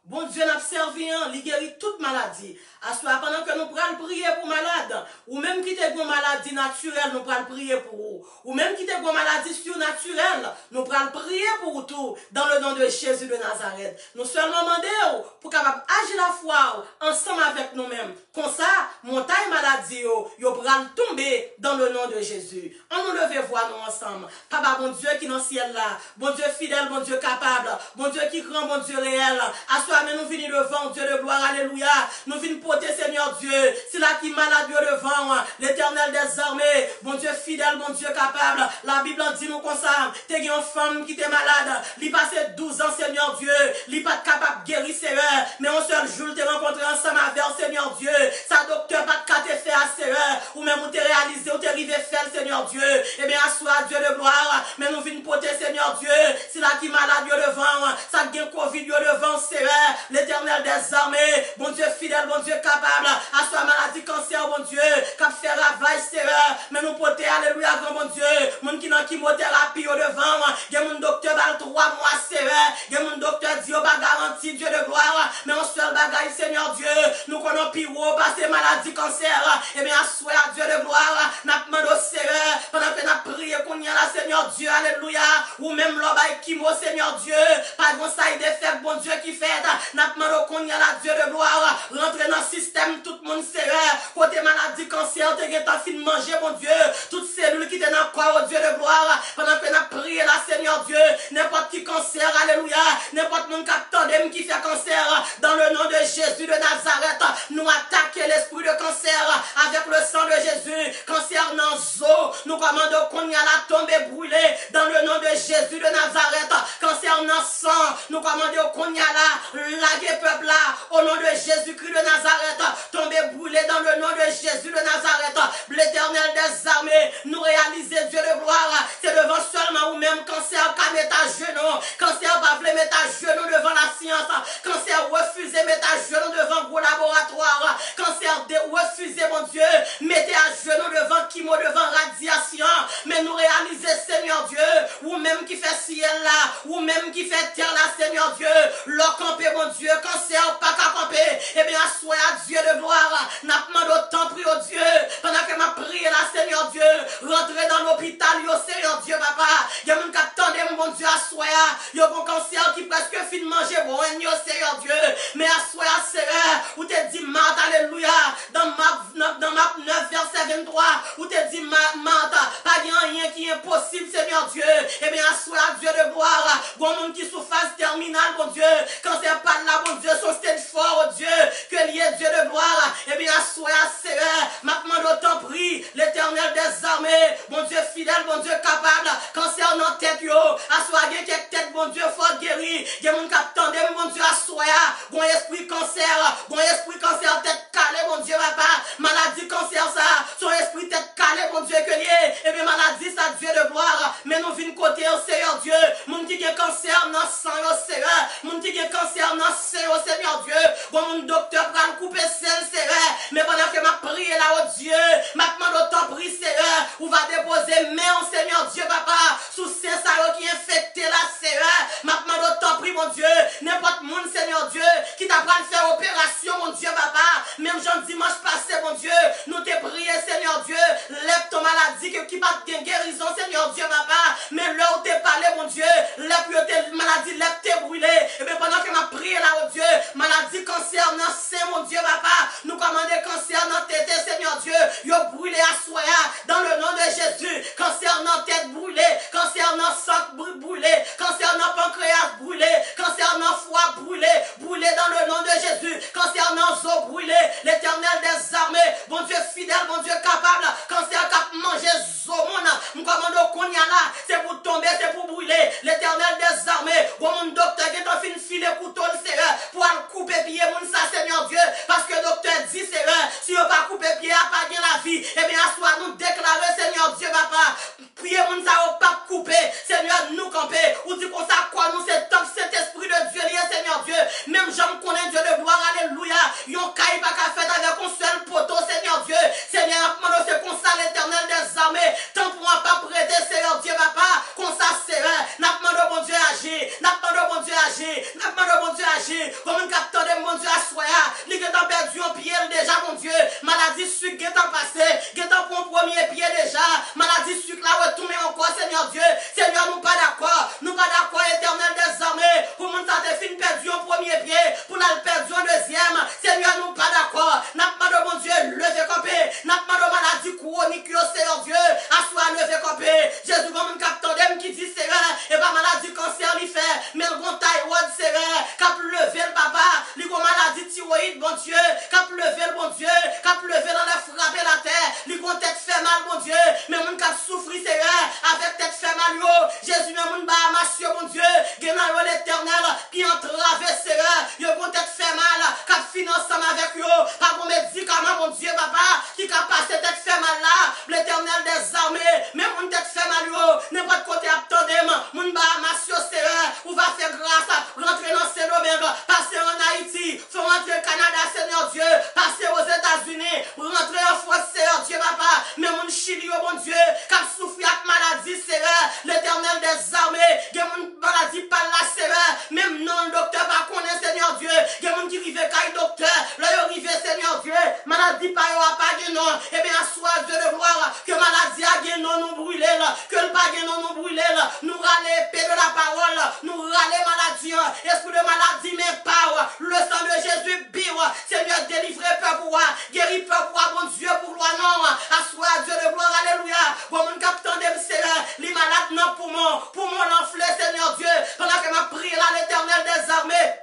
bon Dieu n'a servi, il guérit toute maladie. À ce pendant que nous prenons prier pour malade, ou même qui te une maladie naturelle, nous prenons prier pour vous. Ou même qui te une maladie surnaturelle, nous prenons prier pour vous tout, dans le nom de Jésus de Nazareth. Nous seulement demandons pour capable agir la foi ensemble avec nous-mêmes. Comme ça, montagne maladie, yo pral tomber dans le nom de Jésus. On nous lever voir nous ensemble. Papa, bon Dieu qui est dans le ciel là, bon Dieu fidèle, bon Dieu capable, bon Dieu qui grand, bon Dieu réel. À soir, mais nous venons devant Dieu de gloire, alléluia. Nous venons porter, Seigneur Dieu. C'est là qui malade Dieu devant, l'Éternel des armées, mon Dieu fidèle, mon Dieu capable. La Bible en dit nous comme ça. T'es une femme qui était malade. Il passait 12 ans, Seigneur Dieu. Il pas capable de guérir ses heures. Mais un seul jour, t'es rencontré ensemble avec Seigneur Dieu. Sa docteur pas de te faire à ses heures. Ou même où t'es réalisé, ou t'es arrivé faire, Seigneur Dieu. Eh bien, assois Dieu de gloire. Mais nous venons porter, Seigneur Dieu. C'est là qui malade Dieu devant. Ça gagne Covid Dieu devant ses heures. L'Éternel des armées. Mon Dieu fidèle, mon Dieu capable. Assois maladie, cancer, mon Dieu. Cap faire ravage ses heures. Mais nous porter, alléluia, grand mon Dieu. Mon qui dans chimiothérapie au devant. Il y a mon docteur dans 3 mois sévère. Il y a mon docteur dit au bas garantie Dieu de gloire. Mais on seul bagaille Seigneur Dieu. Nous connaissons pire passer maladie cancer. Et bien assois Dieu de gloire. N'a demandé au sévère. Pendant que n'a prié qu'on y a là Seigneur Dieu. Alléluia. Ou même l'obaille chimo Seigneur Dieu. Pas de ça des faibles bon Dieu qui fait. N'a demandé qu'on y a là Dieu de gloire. Rentrer dans le système tout le monde sévère. Côté maladie cancer. T'es en fin de manger mon Dieu. Toutes cellules qui étaient dans le corps, Dieu de gloire, pendant que nous avons prié là, Seigneur Dieu, n'importe qui cancer, alléluia, n'importe mon capteur qui fait cancer, dans le nom de Jésus de Nazareth, nous attaquons l'esprit de cancer avec le sang de Jésus, cancer dans zo, nous commandons qu'on y a la tombe brûlée, dans le nom de Jésus de Nazareth, cancer dans sang, nous commandons qu'on y a la laguer peuple là, au nom de Jésus-Christ de Nazareth, tombe brûlée dans le nom de Jésus de Nazareth, l'Éternel des armées, nous réaliser Dieu de gloire, c'est devant seulement ou même cancer qui met à genoux, cancer pas voulu mettre à genoux devant la science, cancer refusé mettre à genoux devant gros laboratoire, cancer refusé mon Dieu, mettez à genoux devant chimo, devant radiation, mais nous réaliser Seigneur Dieu, ou même qui fait ciel là, ou même qui fait terre là Seigneur Dieu, leur camper mon Dieu, cancer pas qu'à camper, et bien sois à Dieu de gloire, n'a pas demandé autant prier au Dieu, pendant que m'a prié là Seigneur Dieu, rentrer dans l'hôpital, yo Seigneur Dieu, papa. Il y a mon capitaine, mon Dieu, à soi. Il y a mon cancer qui presque fin de manger, bon, yo Seigneur Dieu. Mais à soi, Seigneur, où te dit Marthe, alléluia. Dans Marc 9, verset 23, où te dit Marthe, pas rien qui est impossible, Seigneur Dieu. Eh bien, à soi, Dieu de gloire. Bon monde qui sous phase terminale, mon Dieu. Quand c'est pas là, mon Dieu, son stade fort, oh Dieu. Que lié Dieu de gloire. Eh bien, à soi, Seigneur, maintenant, d'autant prie, l'Éternel des armées, mon Dieu fidèle, mon Dieu capable, cancer dans tête yo, assoyez quelques tête, mon Dieu fort guéri, il y a mon capitaine, mon Dieu assoya, bon esprit cancer, tête calée, mon Dieu papa, maladie cancer ça, son esprit tête calée, mon Dieu que lié, et bien maladie ça Dieu de gloire, mais nous venons côté au Seigneur Dieu, mon qui a cancer dans sang au Seigneur, mon qui a cancer dans sang au Seigneur Dieu, bon mon docteur va couper celle Seigneur, mais pendant que m'a prié là au Dieu, maintenant d'autant prie Seigneur, ou va déposer main au Seigneur Dieu papa, sous ces salauds qui infecté la Seigneur, maintenant d'autant prie mon Dieu, n'importe monde Seigneur Dieu, qui t'a pas faire opération mon Dieu papa, même jean dimanche passé mon Dieu, nous te prié Seigneur Dieu, lève ton maladie qui pas de guérison Seigneur Dieu papa, mais là où t'es parlé mon Dieu, lève tes maladies, lève tes brûlés, et bien pendant que m'a prié là au Dieu, maladie cancer dans sein mon Dieu papa, nous commandons cancer dans tête Seigneur Dieu, yo brûlé à soi, dans le nom de Jésus, cancer dans tête brûlé, cancer dans sang brûlé, cancer dans pancréas brûlé, cancer dans foie brûlé, brûlé dans le nom de Jésus, cancer dans os brûlé, l'Éternel des armées, mon Dieu fidèle, mon Dieu capable, cancer cap manger zomon, nous commandons qu'on y a là, c'est pour tomber, c'est pour brûler, l'Éternel des armées, bon mon docteur qui est en fin de filer couteau le Seigneur, pour aller couper pied mon ça Seigneur Dieu, parce que le docteur dit Seigneur, si on va couper pied, à pas bien la vie, eh bien à soi nous déclarer Seigneur Dieu papa, priez mon ça au pas couper, Seigneur nous camper, ou dit qu'on ça quoi nous c'est top cet esprit de Dieu lié Seigneur Dieu, même j'en connais Dieu de gloire, alléluia, yon caille pas qu'à faire avec un seul poteau Seigneur Dieu, Seigneur c'est comme ça l'Éternel des armées, tant pour moi pas prêter Seigneur Dieu papa, comme ça Seigneur, n'a pas de bon Dieu agir, n'a pas de bon Dieu agir, n'a pas de bon Dieu agir, comme un capteur de mon Dieu à soya, li que t'en perdu un pied déjà mon Dieu, maladie sucre qui t'en passé, qui t'en pour un premier pied déjà, maladie sucre là retourner encore Seigneur Dieu, Seigneur nous pas d'accord Éternel des armées, pour mon ça te fin perdu un premier pied, pour la perdu un deuxième, Seigneur nous pas d'accord, n'a pas de mon Dieu, levez camper, n'a pas de maladie chronique Seigneur Dieu, à soi levez camper, Jésus comme un capteur qui dit Seigneur, et pas maladie cancer lui fait, mais le bon taille Seigneur, cap lever le papa, qu'a levé le bon Dieu, qu'a levé dans la frappe la terre, lui qu'on tête fait mal, bon Dieu, mais moun qu'a souffri, Seigneur, avec tête fait mal, yo, Jésus, mais moun ba monsieur, bon Dieu, genan yo l'éternel, qui entrave, Seigneur, yo qu'on tête fait mal, qu'a finance ensemble avec yo, pas qu'on médicament, mon Dieu, papa, qui qu'a passé tête fait mal là, l'éternel des armées, mais moun tête fait mal, yo, n'importe côté attendez, moun ba monsieur, Seigneur, ou va faire grâce, rentrer dans Saint-Domingue, passer en Haïti, faire rentrer au Canada, Seigneur Dieu, passer aux États-Unis, rentrer en France, Seigneur Dieu, papa, mais mon Chili, oh mon Dieu, qui souffre avec maladie, Seigneur, l'éternel des armées, il y a mon maladie par la, Seigneur, même non, le docteur pas connaît, Seigneur Dieu, il y a mon qui rive caille docteur, là, il arrive, Seigneur Dieu, maladie pas de non, et bien, soit Dieu de gloire, que maladie a gagné non, nous brûler, que le pas non, nous brûler, nous râler, paix de la parole, nous râler maladie, esprit de maladie, mais pas, le sang de Jésus, biwa, Seigneur, délivrez peuple, guéris peuple, bon Dieu, pour loi, non, assois Dieu de gloire, alléluia, bon, mon capitaine de Seigneur, les malades, non, pour mon l'enflé, Seigneur Dieu, pendant que ma prière là, l'éternel des armées,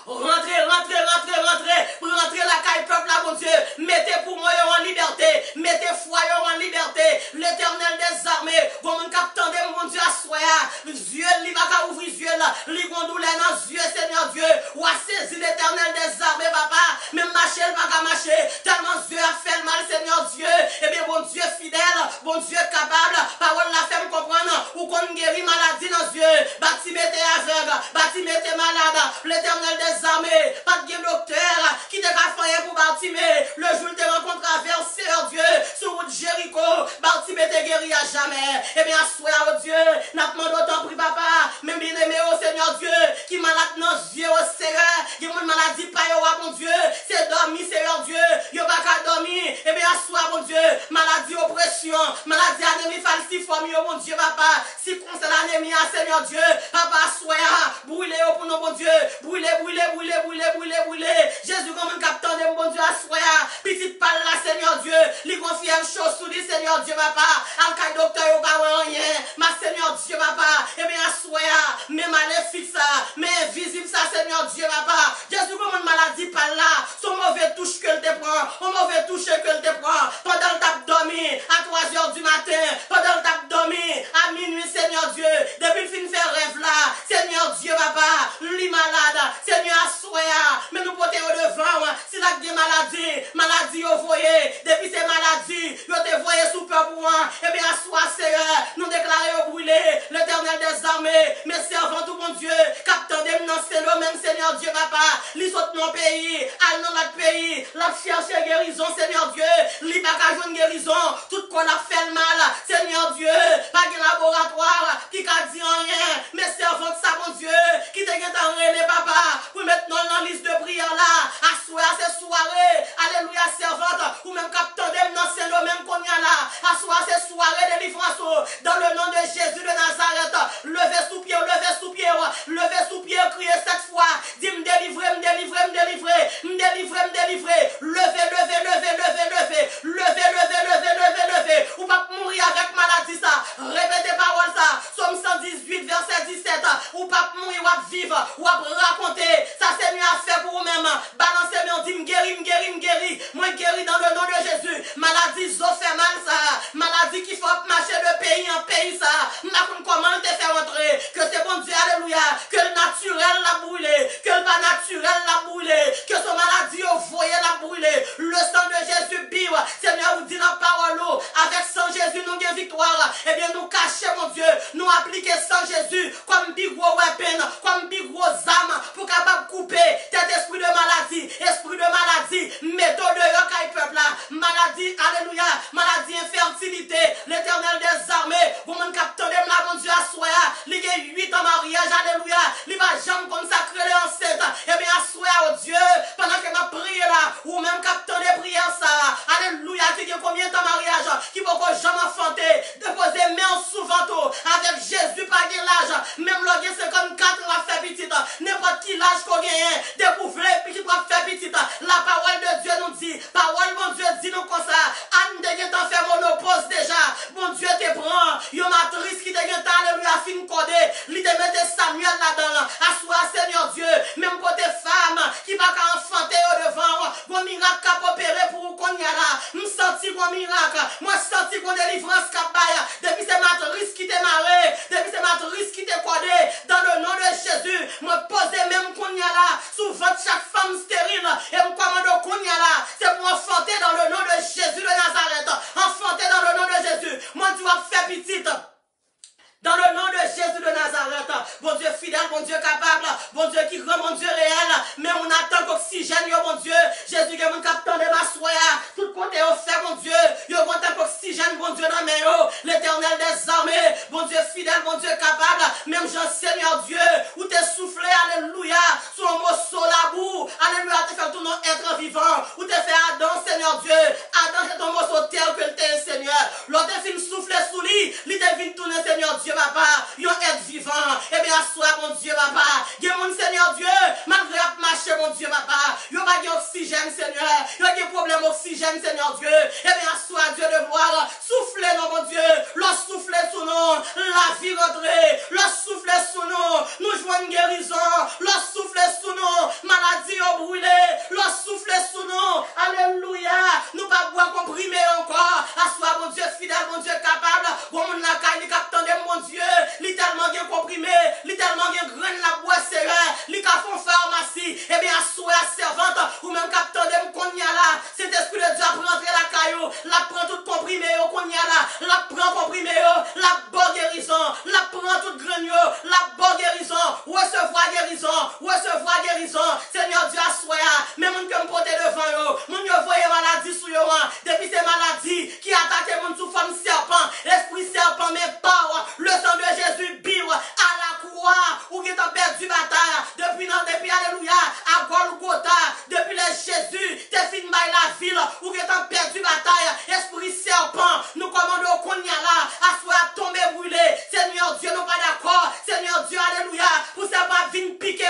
rentrez, pour rentrer la caille peuple là, mon Dieu, mettez pour moi en liberté, mettez foyer en liberté, l'éternel des armées, bon, mon capitaine de mon Dieu, assois, Dieu, il va ouvrir Dieu là, il va douleur dans Dieu, Seigneur Dieu, ou a saisi l'éternel des armées, papa, même marcher, il va marcher, tellement Dieu a fait le mal, Seigneur Dieu, et bien, bon Dieu fidèle, bon Dieu capable, parole la fait me comprendre, ou qu'on guérit maladie dans Dieu, bâti mettez aveugle, bâti mettez malade, l'éternel des armées, pas de docteur, qui te fait pour Bartimée, le jour te rencontre vers Seigneur Dieu, sur route Jéricho, Bartimée te guéri à jamais, et bien, sois au Dieu, n'a demandé autant pris papa, même bien aimé au Seigneur Dieu, qui malade dans Dieu au Seigneur, qui a une maladie pas au mon Dieu, c'est dormi Seigneur Dieu, il pas qu'à dormir, et bien, sois mon Dieu, maladie oppression, maladie anémie falciforme, mon Dieu, papa, si comme c'est l'anémie, Seigneur Dieu, papa, sois, brûlez pour nous, mon Dieu, brûlez, Jésus, comme un capitaine de mon Dieu, assoya, petite parle là, Seigneur Dieu, lui confie une chose sous lui, Seigneur Dieu, papa, en cas de docteur, il pas rien, ma Seigneur Dieu, papa, et bien, assoya, mais maléfique ça, mais invisible ça, Seigneur Dieu, papa, Jésus, comme une maladie par là, son mauvais touche que te prend, un mauvais touche que te prend, pendant le tape dormi, à 3h du matin, pendant le tape dormi, à minuit, Seigneur Dieu, depuis le fin faire rêve là, Seigneur Dieu, papa, lui malade, Seigneur, assoya, mais nous portons au devant, si la maladie au voyez, depuis ces maladies, vous te voyez sous peur pour moi, et bien, assoya, Seigneur, nous déclarons au brûlé, l'éternel des armées, mes servants, tout mon Dieu, captain de nous, c'est le même Seigneur Dieu, papa, les autres non pays, allons dans notre pays, la chercher guérison, Seigneur Dieu, li pas qu'à jouer une guérison, tout qu'on a fait le mal, Seigneur Dieu, pas de laboratoire, qui a dit rien, mes servants, ça, mon Dieu, qui te get en relais, papa, pour mettre dans la liste de prière là, à soir, ces soirées, alléluia, servante, ou même captain de nous, c'est le même qu'on y a là, à soir, ces soirées de délivrance, dans le nom de Jésus de Nazareth, levez sous pied, criez cette fois, dis me délivrer, levez, ou pas mourir avec maladie ça, répétez parole ça, Somme 118, verset 17, ou pas mourir, ou vivre, ou raconter, ça c'est mieux à faire pour vous-même, balancez moi, dit me guéris, moi guéris dans le nom de Jésus, maladie, zo fait mal ça, maladie qui faut marcher de pays en pays ça, ma comment te faire entrer, que c'est bon Dieu, alléluia, que le naturel l'a brûlé, que le pas naturel l'a brûlé, que son maladie au foyer l'a brûlé, le sang de Jésus bive, Seigneur vous dit la parole, avec sang Jésus nous gagnons victoire, et bien nous cacher mon Dieu, nous appliquer sang Jésus comme big gros weapon, comme big gros âme, pour capable couper cet esprit de maladie, méthode de yokai peuple là, maladie, alléluia, maladie, infertilité, l'éternel des armées, vous m'en captez de la mon Dieu à soi, il y a 8 ans mariage, alléluia, il va jamais consacrer les enceintes, et bien à soi au Dieu, pendant que ma prière là, ou même captez de prière ça, alléluia, qui y a combien de temps mariage, qui va jamais enfanter, déposer main sous ventre, avec Jésus pas de l'âge, même l'orgue 54 la fait petite, n'importe qui l'âge qu'on gagne, découvrir puis qui doit faire petite, la parole de Dieu nous dit, parole mon Dieu dit nous comme ça, Anne de t'en faire monopause déjà, mon Dieu te prend, yon matrice qui te t'en alléluia fin codé, li te mette Samuel là-dedans, assois Seigneur Dieu, même pour tes femmes qui va qu'à enfanter au devant, miracle qui a opéré pour qu'on y a là. Je senti qu'on miracle. Moi, je senti qu'on délivrance qui a baillé. Depuis c'est matrice qui t'est marré. Depuis c'est matrice qui t'est codé. Dans le nom de Jésus, moi poser même qu'on y a là. Sous votre chaque femme stérile. Et me commande qu'on y a là. C'est pour enfanter dans le nom de Jésus de Nazareth. Enfanter dans le nom de Jésus. Moi, tu vas faire petite. Dans le nom de Jésus de Nazareth, bon Dieu fidèle, bon Dieu capable, bon Dieu qui rend mon Dieu réel, mais on attend qu'oxygène, bon Dieu, Jésus qui est mon capitaine de ma soya, tout côté offert, mon Dieu, yo bon tant qu'oxygène, bon Dieu dans mes eaux, l'éternel des armées, bon Dieu fidèle, bon Dieu capable, même Jean Seigneur Dieu, où t'es soufflé, alléluia, sur un morceau la boue, alléluia, t'es fait tout non être vivant, où t'es fait Adam, Seigneur Dieu, Adam c'est ton morceau terre que t'es, Seigneur, l'autre fin soufflé sous lui, il t'est venu tourner, Seigneur Dieu, papa, yon être vivant, et bien, assoir, mon Dieu, papa, yon mon Seigneur Dieu, malgré à marcher, mon Dieu, papa, yon pas d'oxygène, Seigneur, yon des problèmes d'oxygène, Seigneur Dieu, et bien, assoir, Dieu de gloire, soufflez, non, mon Dieu, leur soufflez sous nous, la vie rentrée, leur soufflez sous nous, nous jouons une guérison, leur soufflez sous nous, maladie au brûlé, leur soufflez sous nous, alléluia, nous pas boire comprimé encore, assoir, mon Dieu, fidèle, mon Dieu, capable, bon, mon la caille, capitaine de mon Dieu, littéralement bien comprimé, littéralement bien grain la boîte serrée, li ka font pharmacie, et bien assoir servante, ou même capitaine de qu'on y a là, cet esprit de Dieu a rentrer la caillou, la prend tout comprimé, qu'on y a là, la prend comprimé, la bonne guérison, la prend tout grain, la bonne guérison, recevoir guérison, Seigneur Dieu assoir, mais mon que me porter devant yo, mon yo voyez maladie sous yo, depuis ces maladies qui attaquent mon sous forme serpent, esprit serpent, mais pas le sang de Jésus biwe à la croix, ou qui t'a perdu bataille, depuis alléluia, à Golgotha, depuis le Jésus, t'es fin by la ville, ou qui t'a perdu bataille, esprit serpent, nous commandons qu'on y a là, à soit tombé brûlé, Seigneur Dieu, nous pas d'accord, Seigneur Dieu, alléluia, pour ça pas venir piquer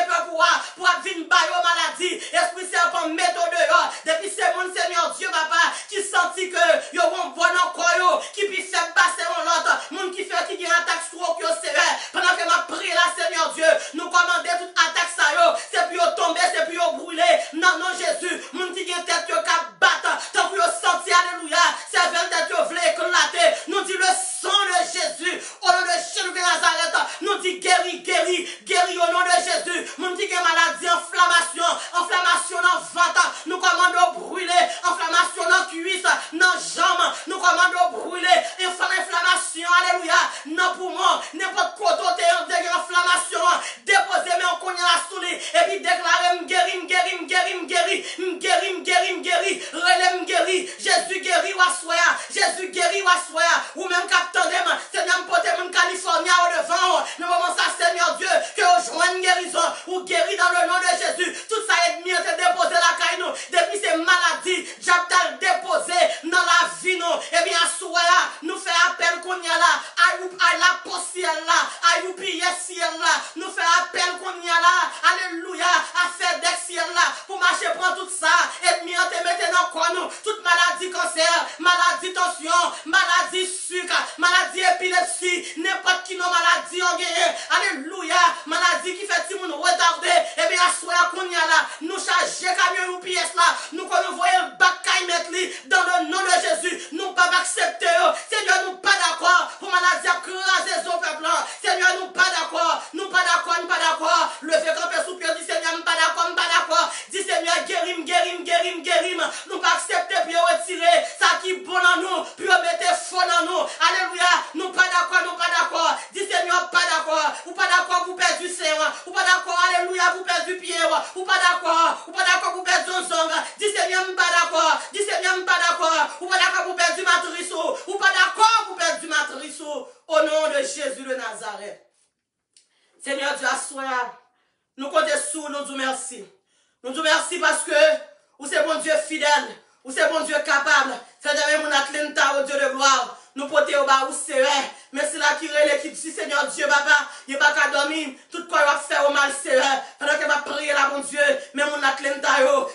pour venir bailler aux maladies, esprit serpent, méthode dehors, depuis c'est mon Seigneur Dieu, papa, qui sentit que yo bon encore, qui puisse faire passer en l'autre, mon qui fait qui attaque stroke yo sévère pendant que ma prière là Seigneur Dieu nous commander toute attaque ça yo c'est pour tomber c'est pour brûler non Jésus mon qui gen tête yo ka battre tant que yo senti alléluia c'est vers tête yo vle éclater nous dit le sang de Jésus au nom de Jésus de Nazareth nous dit guéri au nom de Jésus mon qui gen maladie inflammation dans ventre nous commandons brûler inflammation dans cuisse dans jambe nous commandons brûler inflammation alléluia non poumon n'importe quoi côté de inflammation déposer mais on connaît la souli et puis déclarer guéri relève guéri Jésus guéri wa soya ou même capitaine Seigneur porter mon California au devant le moment ça Seigneur Dieu que on joigne guérison ou guéri dans le nom de Jésus tout ça est mieux de déposer la caille nous depuis ces maladies j'appelle déposer dans la vie nous et bien soya nous fait appel qu'on y a là à la possible là à youpi ciel là nous fait appel qu'on y a là alléluia à faire des ciel là pour marcher prendre tout ça et mieux te mettre dans quoi nous toute maladie cancer maladie tension maladie sucre maladie épilepsie n'importe qui non maladie en guerre alléluia maladie qui fait si moun retardé et bien soya qu'on y a là nous charger camion ou pièce là nous qu'on nous voyons le bac mettre li dans le nom de Jésus nous pas accepter Seigneur nous pas d'accord pour maladie à craser au peuple Seigneur nous pas d'accord levez camper sous pied dit Seigneur nous pas d'accord dit Seigneur guérim nous pas accepter puis retirer ça qui bon en nous puis mettre faux en nous alléluia nous pas d'accord dit Seigneur pas d'accord ou pas d'accord pour perdre du sein ou pas d'accord alléluia pour perdre du pied ou pas d'accord pour perdre son sang dit Seigneur pas d'accord ou pas d'accord pour perdre du matrice ou pas d'accord pour perdre du matrice au nom de Jésus de Nazareth. Seigneur Dieu, assoya, nous comptons sur nous disons merci. Nous disons merci parce que vous c'est bon Dieu fidèle, vous c'est bon Dieu capable. C'est jamais mon Atlanta, au Dieu de gloire. Nous portons au bas où c'est vrai. Mais c'est là qui est l'équipe. Si Seigneur Dieu, papa, il n'y a pas qu'à dormir. Tout quoi il va faire au mal, c'est vrai. Pendant qu'il va prier là, bon Dieu. Mais mon Atlanta,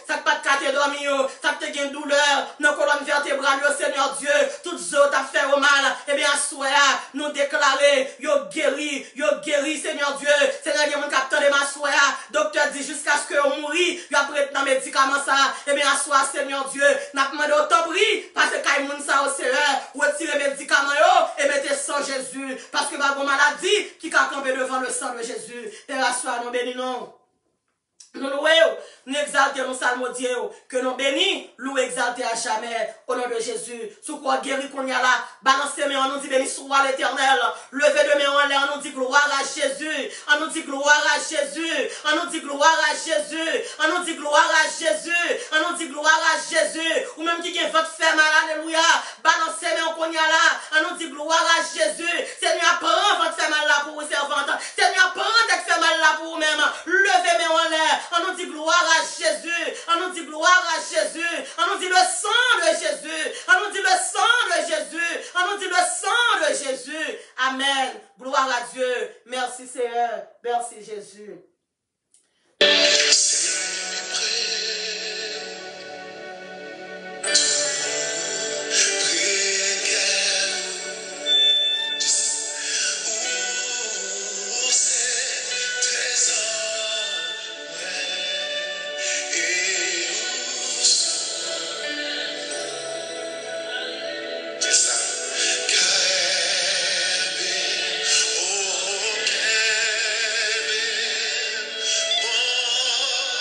ça ne pas de qu'à dormir, ça te gagne douleur. Nos colonnes vertébrales, Seigneur Dieu. Toutes autres à faire au mal. Eh bien, soya, nous déclarer, yo guéri, Seigneur Dieu. Seigneur, il y a mon capteur de ma soya. Docteur dit jusqu'à ce qu'on mourit. Il a prêté dans médicament ça. Eh bien, bien-aimé, à soi, Seigneur Dieu, n'a demandé au temps pris, parce que quand moun sa au Seigneur, retirez les médicaments et mettez sans Jésus, parce que ma maladie qui a campé devant le sang de Jésus. Père, à soi, nous bénissons. Nous louons, nous exaltons, nous salmons Dieu, que nous bénissons, nous exaltons à jamais, au nom de Jésus. Sous quoi guéri qu'on y a là, balancez mes, on nous dit béni soit l'éternel, levez de mes en l'air, on nous dit gloire à Jésus, on nous dit gloire à Jésus, on nous dit gloire à Jésus, on nous dit gloire à Jésus, on nous dit gloire à Jésus, ou même qui votre fait mal, alléluia, balancez mes qu'on y a là, on nous dit gloire à Jésus, Seigneur, prends votre fait mal là pour vous servante, Seigneur, prends votre fait mal là pour vous-même, levez mes en l'air. On nous dit gloire à Jésus. On nous dit gloire à Jésus. On nous dit le sang de Jésus. On nous dit le sang de Jésus. On nous dit le sang de Jésus. Amen. Gloire à Dieu. Merci Seigneur. Merci Jésus.
Oh,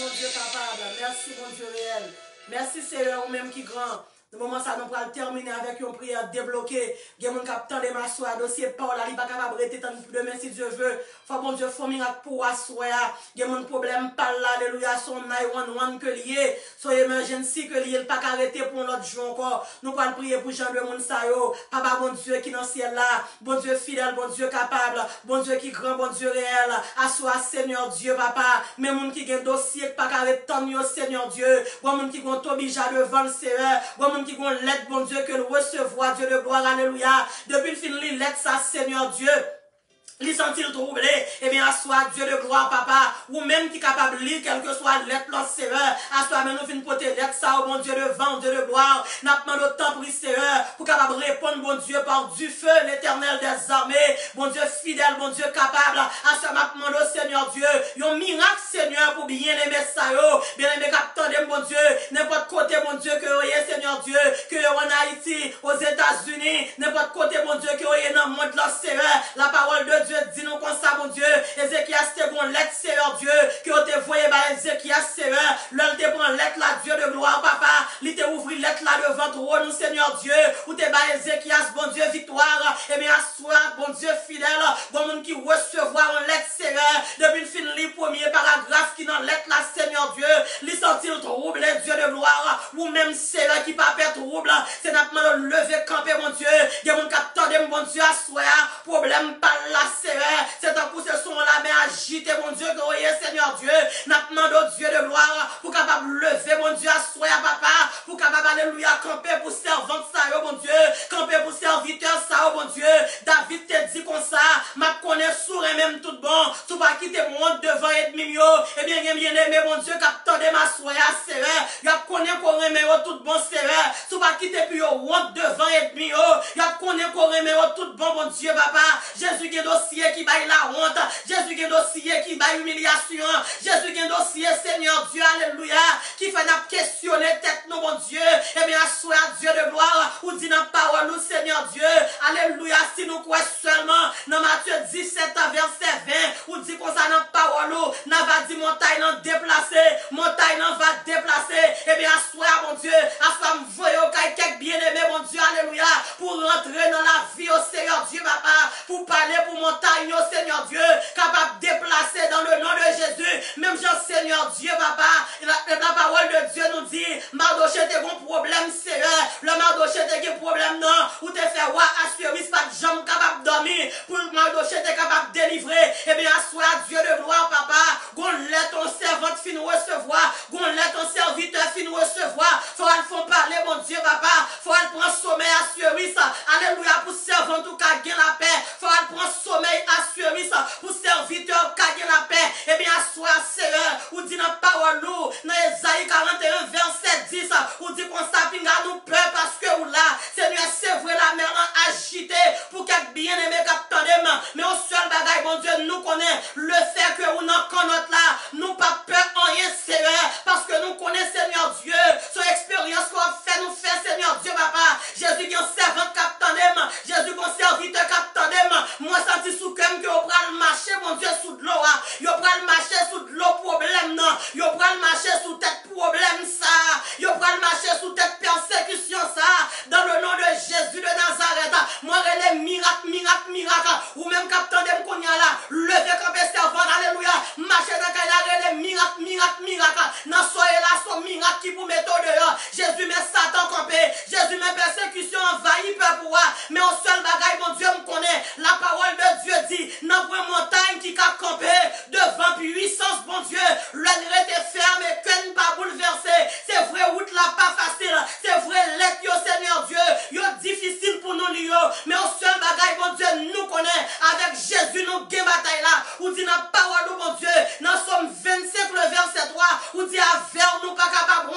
mon Dieu capable. Merci, mon Dieu réel. Merci, Seigneur, ou même qui grand. Le moment ça, nous pourrons terminer avec une prière débloquée. Il y a mon capitaine de ma soie, dossier Paul, il n'est pas capable de rester demain si Dieu veut. Faut bon Dieu, faut miracle pour assoir. Il y a mon problème par là, alléluia, son 911 que lié, son emergency que lié, il pas arrêter pour l'autre jour encore. Nous pourrons prier pour Jean de Mounsayo. Papa, bon Dieu qui est dans le ciel là, bon Dieu fidèle, bon Dieu capable, bon Dieu qui grand, bon Dieu réel. Assois, Seigneur Dieu, papa. Mais mon qui a un dossier, pas arrêter tant mieux, Seigneur Dieu. Bon mon qui a un tobija devant le Seigneur. Bon qui vont l'aide, bon Dieu, que le recevoir, Dieu de gloire, alléluia. Depuis le fin, l'aide ça, Seigneur Dieu. Les sont-ils troublés? Eh bien, assois Dieu de gloire, papa, ou même qui est capable de lire, quel que soit l'être, l'autre Seigneur, assois, mais nous venons porter l'être, ça, au bon Dieu de vent, Dieu de gloire, n'a pas demandé autant pour Seigneur, pour capable répondre, bon Dieu, par du feu, l'éternel des armées, bon Dieu fidèle, bon Dieu capable, assois, m'a demandé au Seigneur Dieu, un miracle, Seigneur, pour bien aimer ça, bien aimer capitaine, bon Dieu, n'importe côté, bon Dieu, que vous ayez, Seigneur Dieu, que vous en Haïti, aux États-Unis, n'importe côté, bon Dieu, que vous ayez dans le monde, là, Seigneur, la parole de Dieu, dis-nous comme ça, mon Dieu. Ézéchias te prend l'être, Seigneur Dieu, que vous te voyez, Ézéchias, Seigneur. L'un te prend l'être, là, Dieu de gloire, papa. Il te ouvre l'être, là, devant toi, nous, Seigneur Dieu. Ou te Ézéchias, bon Dieu, victoire. Eh bien, assoir, bon Dieu, fidèle. Bon monde qui recevoir en lettre, Seigneur. Depuis le fin, le premier paragraphe qui dans l'être, là, Seigneur Dieu. Les sentir trouble, Dieu de gloire. Ou même, Seigneur, qui pas perdre trouble. C'est notre lever, camper, mon Dieu. Il y a mon capteur, mon Dieu, assoir. Problème, pas là, Seigneur. C'est un coup, ce sont là, mais agité, mon Dieu, que Seigneur Dieu, n'a demandé au Dieu de gloire, pour capable lever, mon Dieu, assoyer, papa, pour capable, alléluia, camper pour servante, ça, mon Dieu, camper pour serviteur, ça, mon Dieu. David te dit comme ça, m'a connaît sourd et même tout bon, tu vas quitter mon monde devant et demi, eh bien, bien aimé, mon Dieu, capteur de ma soya, Seigneur, y'a connaît qu'on remet tout bon, Seigneur, tu vas quitter puis honte devant et demi, y'a connaît qu'on remet tout bon, mon Dieu, papa, Jésus qui est dossier qui baille la honte, Jésus qui est dossier qui baille humiliation, Jésus qui est dossier, Seigneur Dieu, alléluia, qui fait n'a questionner tête nous, mon Dieu, eh bien, assois Dieu de gloire, ou dit dans parole nous, Seigneur Dieu, alléluia, si nous croyons seulement, dans Matthieu 17, verset 20, ou dit qu'on ça dans parole nous, n'a va dit montagne non déplacer, montagne non va déplacer, eh bien, assois, mon Dieu, assois, voyez quelqu'un bien-aimé, mon Dieu, alléluia, pour rentrer dans la vie, au Seigneur Dieu, papa, pour parler pour montagne, au Seigneur Dieu, capable de déplacer dans le nom de Jésus, même Jean, Seigneur Dieu, papa, la parole de Dieu nous dit, Mardoché, t'es bon problème, Seigneur, le Mardoché, t'es un problème, non, ou t'es fait, ouais, assurer, pas de jambe capable de dormir, pour le Mardoché, t'es capable de délivrer, eh bien, assois Dieu de gloire, papa, gon let ton servante fin recevoir, gon let ton serviteur fin recevoir, faut le font parler, mon Dieu, papa, faut le prendre sommeil, assurer ça, alléluia, pour servant tout cas, gain la paix, faut le prendre sommeil, assurer ça, pour serviteur, cas gain la paix, eh bien, assois, Seigneur, ou dit dans parole, nous, dans Esaïe 41, verset 10, ou dit qu'on s'appinga nous peur parce que ou là, Seigneur, c'est vrai, la mer agitée, pour qu'elle bien aimé capitaine, mais au seul bagaille, mon Dieu, nous connaît le fait que ou non connaître là, nous pas peur en rien, Seigneur, parce que nous connaissons, Seigneur Dieu, son expérience qu'on fait, nous fait, Seigneur Dieu, papa, Jésus qui est un servant capitaine, Jésus qui est un serviteur capitaine, moi senti sous comme que vous prenez le marché, mon Dieu, sous de l'eau, vous prenez le marché sous de l'eau, problème, non, vous prenez le marché sous tête problème, ça, vous prenez le marché sous tête persécution, ça, dans le nom de Jésus de Nazareth, moi, les miracles, ou même capitaine qu'on y a là, levez comme servant, alléluia, marchez dans la les miracles, dans soyez là, son miracle qui vous met au dehors, Jésus met Satan campé, Jésus met persécution envahie peuple, mais au seul bagaille, mon Dieu me connaît, la parole de Dieu dit, dans une montagne qui a campé, devant puissance, bon Dieu, l'année était ferme et que ne pas bouleversé, c'est vrai, route là pas facile, c'est vrai, l'être, yo Seigneur Dieu, yo difficile pour nous, mais au seul bagaille, mon Dieu, nous connaît, avec Jésus, nous gagnons bataille là, ou dit dans parole, mon Dieu, dans Somme 25, le verset 3, ou dit à vers nous pas capable,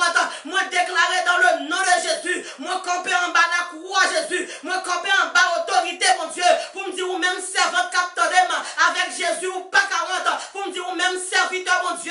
moi déclaré dans le nom de Jésus, moi camper en bas la croix, Jésus, moi camper en bas autorité, mon Dieu, pour me dire, ou même servant capitaine, avec Jésus, ou pas 40, pour me dire, ou même serviteur, mon Dieu,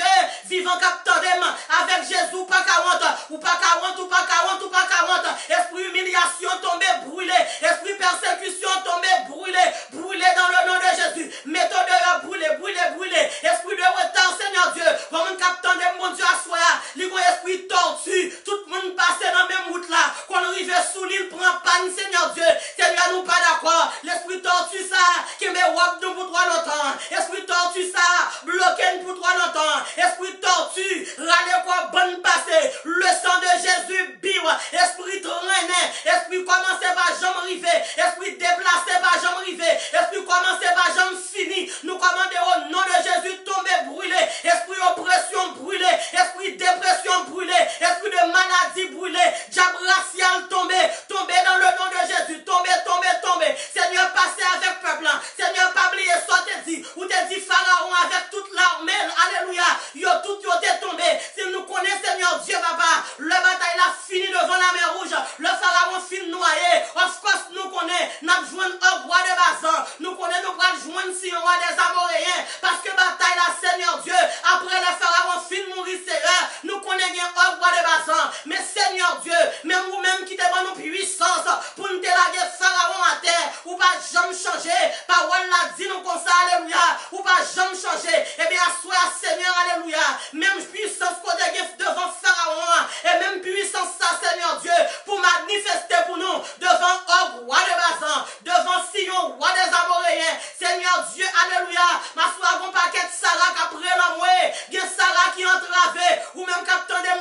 esprit tortue, râler quoi, bonne passé, le sang de Jésus, bibre, esprit traîné, esprit commencé par jambe rivé, esprit déplacé par jambe rivé, esprit commencé par jambe fini, nous commandons au nom de Jésus, tomber brûlé, esprit oppression brûlé, esprit dépression brûlé, esprit de maladie brûlé, diable racial tombé, tombé dans le nom de Jésus, tombé, tombé, tombé, Seigneur, passez avec peuple, Seigneur, pas oublier ce que tu dit, ou te dit Pharaon avec toute l'armée, alléluia, yo tout yo te tombé, si nous connaissons Seigneur Dieu, papa, le bataille a fini devant la mer rouge, le Pharaon fin noyé, of course nous connaissons, nous jouons un roi de Bazan, nous connaissons, nous prenons joindre si un roi des Amoréens, parce que bataille la Seigneur Dieu, après le Pharaon fin mourir, Seigneur, nous connaissons un roi de Bazan, mais Seigneur Dieu, même vous-même qui te donne nos puissance pour nous délaguer Pharaon à terre, ou pas jamais changer, parole l'a dit nous comme ça, alléluia, ou pas jamais changer, et bien sois Seigneur, alléluia, même puissance qu'on a devant Pharaon, et même puissance ça, Seigneur Dieu, pour manifester pour nous, devant Og, roi de Bazan, devant Sion, roi des Amoréens, Seigneur Dieu, alléluia, ma soeur, bon paquet de Sarah qui après l'amoué, bien Sarah qui entravé, ou même captain de la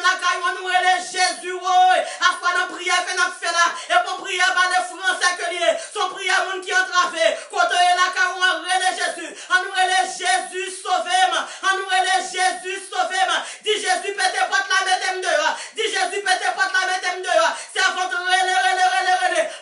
nous relève Jésus, à quoi dans prière, fait là, et pour prier par les Français que lié, son prière, monde qui entravé, quand on est là, car on relève Jésus, on nous relève Jésus, sauvez-moi, on nous relève Jésus, sauvez-moi, dis Jésus, pété pas la mettez dehors, dis Jésus, pété pas la mettez dehors, c'est avant de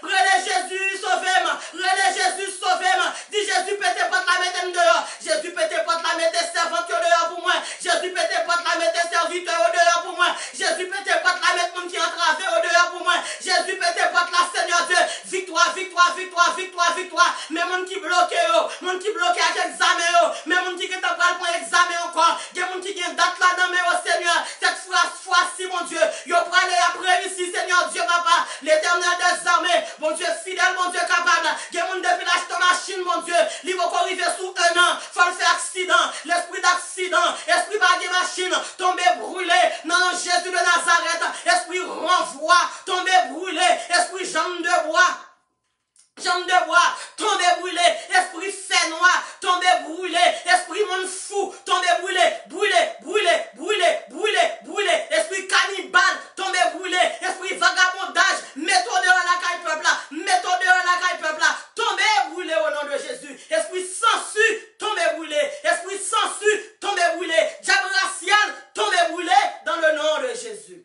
relève Jésus, sauvez-moi, relève Jésus, sauvez-moi, dis Jésus, pété pas la mettez dehors, Jésus, pété pas la mettez servante dehors pour moi, Jésus, pété pas la mettez serviteur dehors pour moi, Jésus, pété pas la mettez monde qui entravé au dehors pour moi, Jésus, pété pas la Seigneur Dieu, victoire, victoire, victoire, victoire, victoire, mais monde qui bloqué, monde qui bloqué avec examen, mais monde qui est en train de examen encore, des monde qui ont date là dans mes Seigneur, cette fois-ci, mon Dieu, yo pralé après ici, Seigneur Dieu, papa, l'éternel des armées, mon Dieu fidèle, mon Dieu capable, des monde depuis l'acheter machine, mon Dieu, il va arriver sous un an, faut le faire accident, l'esprit d'accident, esprit bagué machine, tomber brûlé, non, Jésus de Nazareth, esprit renvoi, tomber brûlé, esprit jambe de bois. Jambe de bois, tombé brûlé, esprit fait noir, tombé brûlé, esprit monde fou, tombé brûlé, brûlé, brûlé, brûlé, brûlé, brûlé, esprit cannibale, tombé brûlé, esprit vagabondage, méthode de la caille peuple là, méthode de la caille peuple là, tombé brûlé au nom de Jésus, esprit sensu, tombé brûlé, esprit sensu, tombé brûlé, diable racial, tombé brûlé dans le nom de Jésus.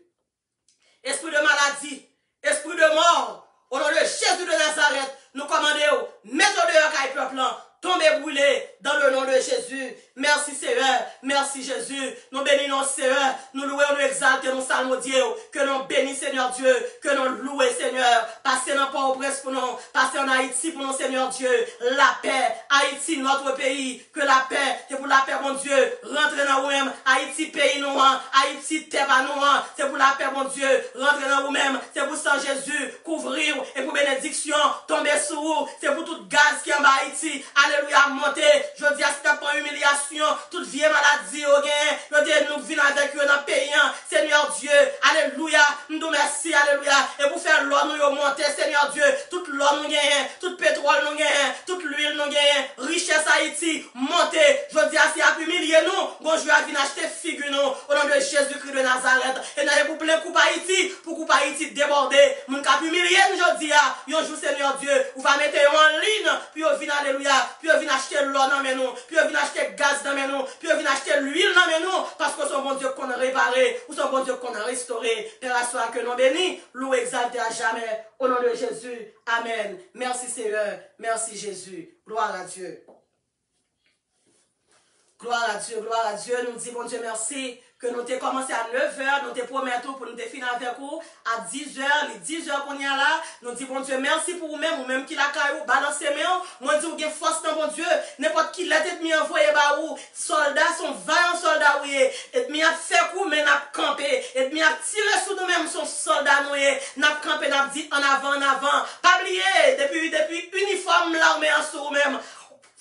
Esprit de maladie, esprit de mort, au nom de Jésus de Nazareth, nous commandons, mettons dehors caille peuple, tombez brûlé dans le nom de Jésus. Merci Seigneur, merci Jésus. Nous bénissons Seigneur, nous louons, nous exaltons, nous salmodions, que nous bénissons Seigneur Dieu, que nous louons Seigneur. Passez dans Port-au-Prince pour nous, passez en Haïti pour nous Seigneur Dieu. La paix, Haïti notre pays, que la paix, c'est pour la paix mon Dieu. Rentrez dans vous-même, Haïti pays nous, Haïti terre à nous, c'est pour la paix mon Dieu. Rentrez dans vous-même, c'est pour Saint Jésus, couvrir et pour bénédiction, tomber sur vous, c'est pour tout gaz qui est en Haïti. Alléluia, monter, je dis à ce point humiliation. Toute vieille maladie, je dis nous venons avec eux dans le pays, Seigneur Dieu, alléluia, nous merci, alléluia, et pour faire l'or nous monter, Seigneur Dieu, toute l'or nous gagne, tout pétrole nous gagne, toute l'huile nous gagne, richesse Haïti, monter, je dis à ce humilier nous, bon je vais venir acheter figure nous, au nom de Jésus-Christ de Nazareth, et nous pour plein coupe Haïti, pour coupe Haïti déborder, mon cap humilier, je dis à, un jour Seigneur Dieu, vous va mettre en ligne, puis vous venez, alléluia, puis vous venez acheter l'or dans nous, puis vous venez acheter gaz dans nous, puis vous venez acheter l'huile dans nous, parce que son bon Dieu qu'on a réparé, ou son bon Dieu qu'on a restauré, Père à soi que nous bénis, loué exalté à jamais, au nom de Jésus, Amen. Merci Seigneur, merci Jésus, gloire à Dieu. Gloire à Dieu, gloire à Dieu, nous disons bon Dieu merci, que nous avons commencé à 9h, nous avons promis pour nous finir avec vous à 10h, les 10h qu'on y a là, nous disons bon Dieu merci pour vous-même, ou même qui la caillou, balancez moi, moi dis vous avez force dans bon Dieu, n'importe qui l'a tête mis envoyé par vous, soldats sont vaillants soldats, oui, et mis à faire coup, mais n'a campé, et mis à tirer sur nous-mêmes son soldat, n'a campé, n'a dit en avant, pas oublier, depuis uniforme l'armée en sous même.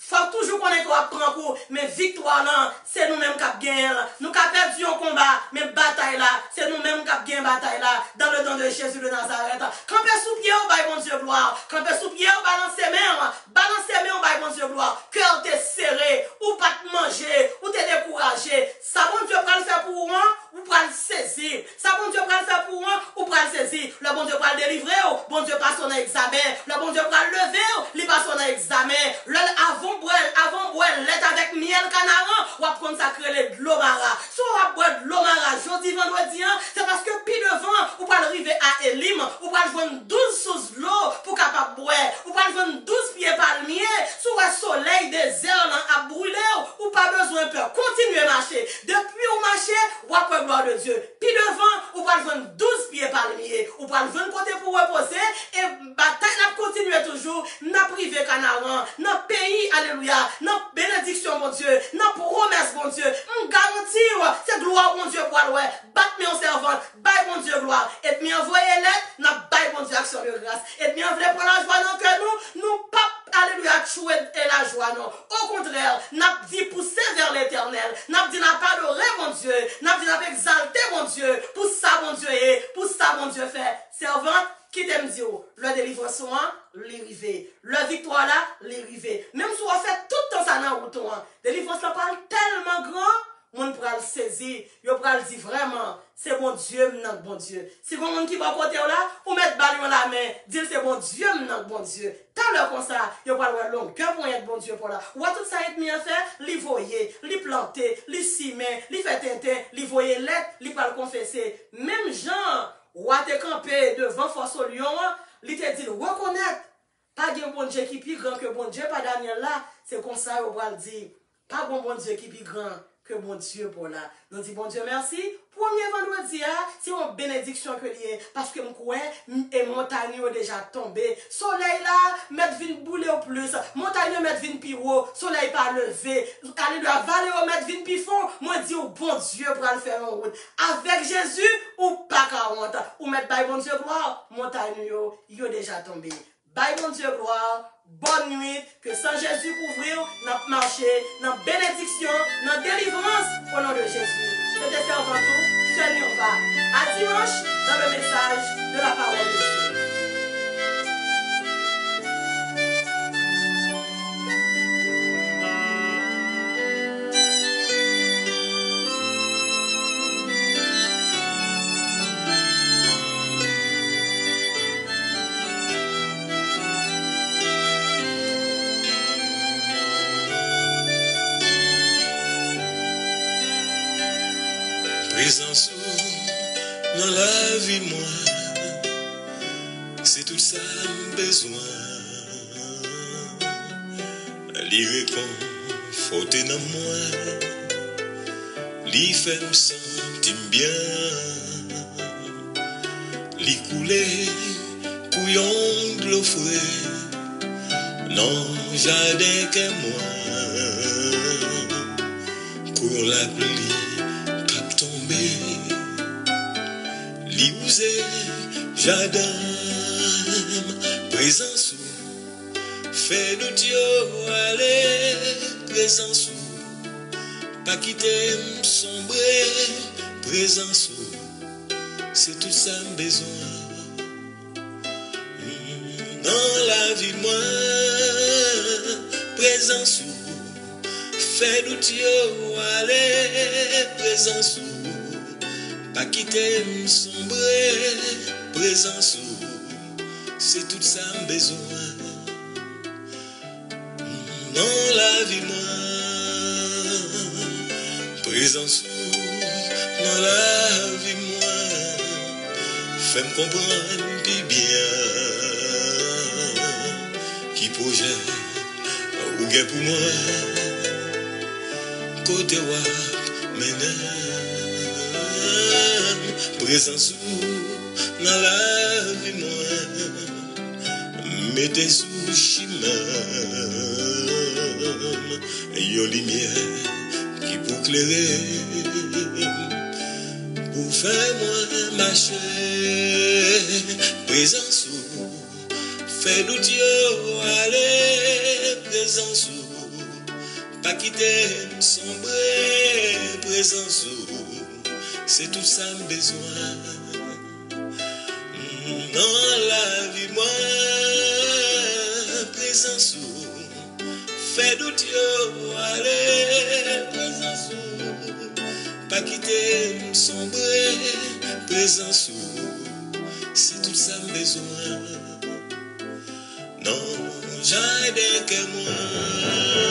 Faut toujours qu'on ait quoi prendre, mais victoire là, c'est nous-mêmes qui avons gagné. Nous qui avons perdu un combat, mais bataille là, c'est nous-mêmes qui avons gagné bataille là, dans le nom de Jésus de Nazareth. Campez sous pied, on va bon Dieu gloire. Campez sous pied, on balancez main, on va bon Dieu gloire. Cœur t'es serré, ou pas te manger, ou t'es découragé. Ça bon Dieu l'eau mara. Si on boit de l'eau mara, jeudi, vendredi, c'est parce que puis devant, ou pas arriver à Elim, ou pas joindre 12 sous l'eau pour capable boire, ou pas joindre 12 pieds palmiers, sous le soleil désert à brûler, ou pas besoin de peur. Continuez à marcher. Depuis où marcher, ou après gloire de Dieu. Puis devant, ou pas joindre 12 pieds palmiers, ou pas joindre côté pour reposer, et bataille n'a continué toujours, n'a privé Canaan, notre pays, alléluia, notre bénédiction, mon Dieu, notre promesse, mon Dieu, on garantit, c'est gloire, mon Dieu, pour aller, battre en servante, baille, mon Dieu, gloire, et bien envoyer lettre, n'a baille, mon Dieu, action de grâce, et bien voulez prendre la joie dans que nous pas, alléluia, chouette et la joie, non. Au contraire, n'a dit pousser vers l'éternel, n'a dit n'a pas adoré, mon Dieu, n'a dit n'a pas exalté, mon Dieu, pour ça, mon Dieu, et pour ça, mon Dieu, fait, servante, qui t'aime dire, le délivrance, les rivets, le victoire là, les rivets. Même si on fait tout le temps ça dans le route, délivrance là parle tellement grand, on peut le saisir, on peut le dire vraiment, c'est mon Dieu, non, bon Dieu. Si vous avez qui va côté là, ou mettre balle dans la main, dire c'est mon Dieu, non, bon Dieu. Tant l'heure comme ça, il va le long, que pour être bon Dieu pour là. Ou à tout ça être bien fait, li voyer, li planter, li simer, li fait tintin, li voyer lettre, li pas le confesser. Même Jean, ou à te camper devant force au lion, li te dit reconnaître, pas de bon Dieu qui plus grand que bon Dieu, pas Daniel là, c'est comme ça, on va le dire, pas bon Dieu qui plus grand que mon Dieu pour là. Nous disons bon Dieu merci. Premier vendredi, c'est une bénédiction que lié parce que moi et montagne ont déjà tombé. Soleil là, mettre vin bouler au plus. Montagne mettre vin piro, soleil pas levé. Aller de la vallée au mettre vin pifon. Moi dis au bon Dieu pour le faire en route. Avec Jésus ou pas 40. Ou mettre by bon Dieu gloire, montagne yo déjà tombé. By bon Dieu gloire. Bonne nuit, que sans Jésus couvrir, n'a marché, n'a bénédiction, n'a délivrance au nom de Jésus. C'était servant tout, seul on va. À dimanche, dans le message de la parole de Dieu.
Présence dans la vie, moi, c'est tout ça besoin. Li réconforter dans moi, li fait me sentir bien, li couler couillon de l'eau frais, non jardin que moi, couillon la pluie. Li ouzé, jardin, présence ou, fait nous Dieu aller, présence ou, pas quitter m'sombrer, présence ou, c'est tout ça besoin. Dans la vie moi, présence ou, fait nous Dieu aller, présence ou, pas quitter m'sombrer, présence ou, c'est tout ça besoin. Dans la vie moi, présence ou, dans la vie moi, fais-moi comprendre puis bien, qui projet ou gain pour moi, côté wap maintenant. Présence dans la vie moi, mettez sous chemin, yon lumière qui pour clairer, pour faire moi marcher. Présence fait nous Dieu aller, présence pas quitter sombrer, présence c'est tout ça besoin. Dans la vie moi, présence fait de Dieu aller, présence pas quitter sombrer, présence c'est tout ça besoin. Non, j'ai que moi.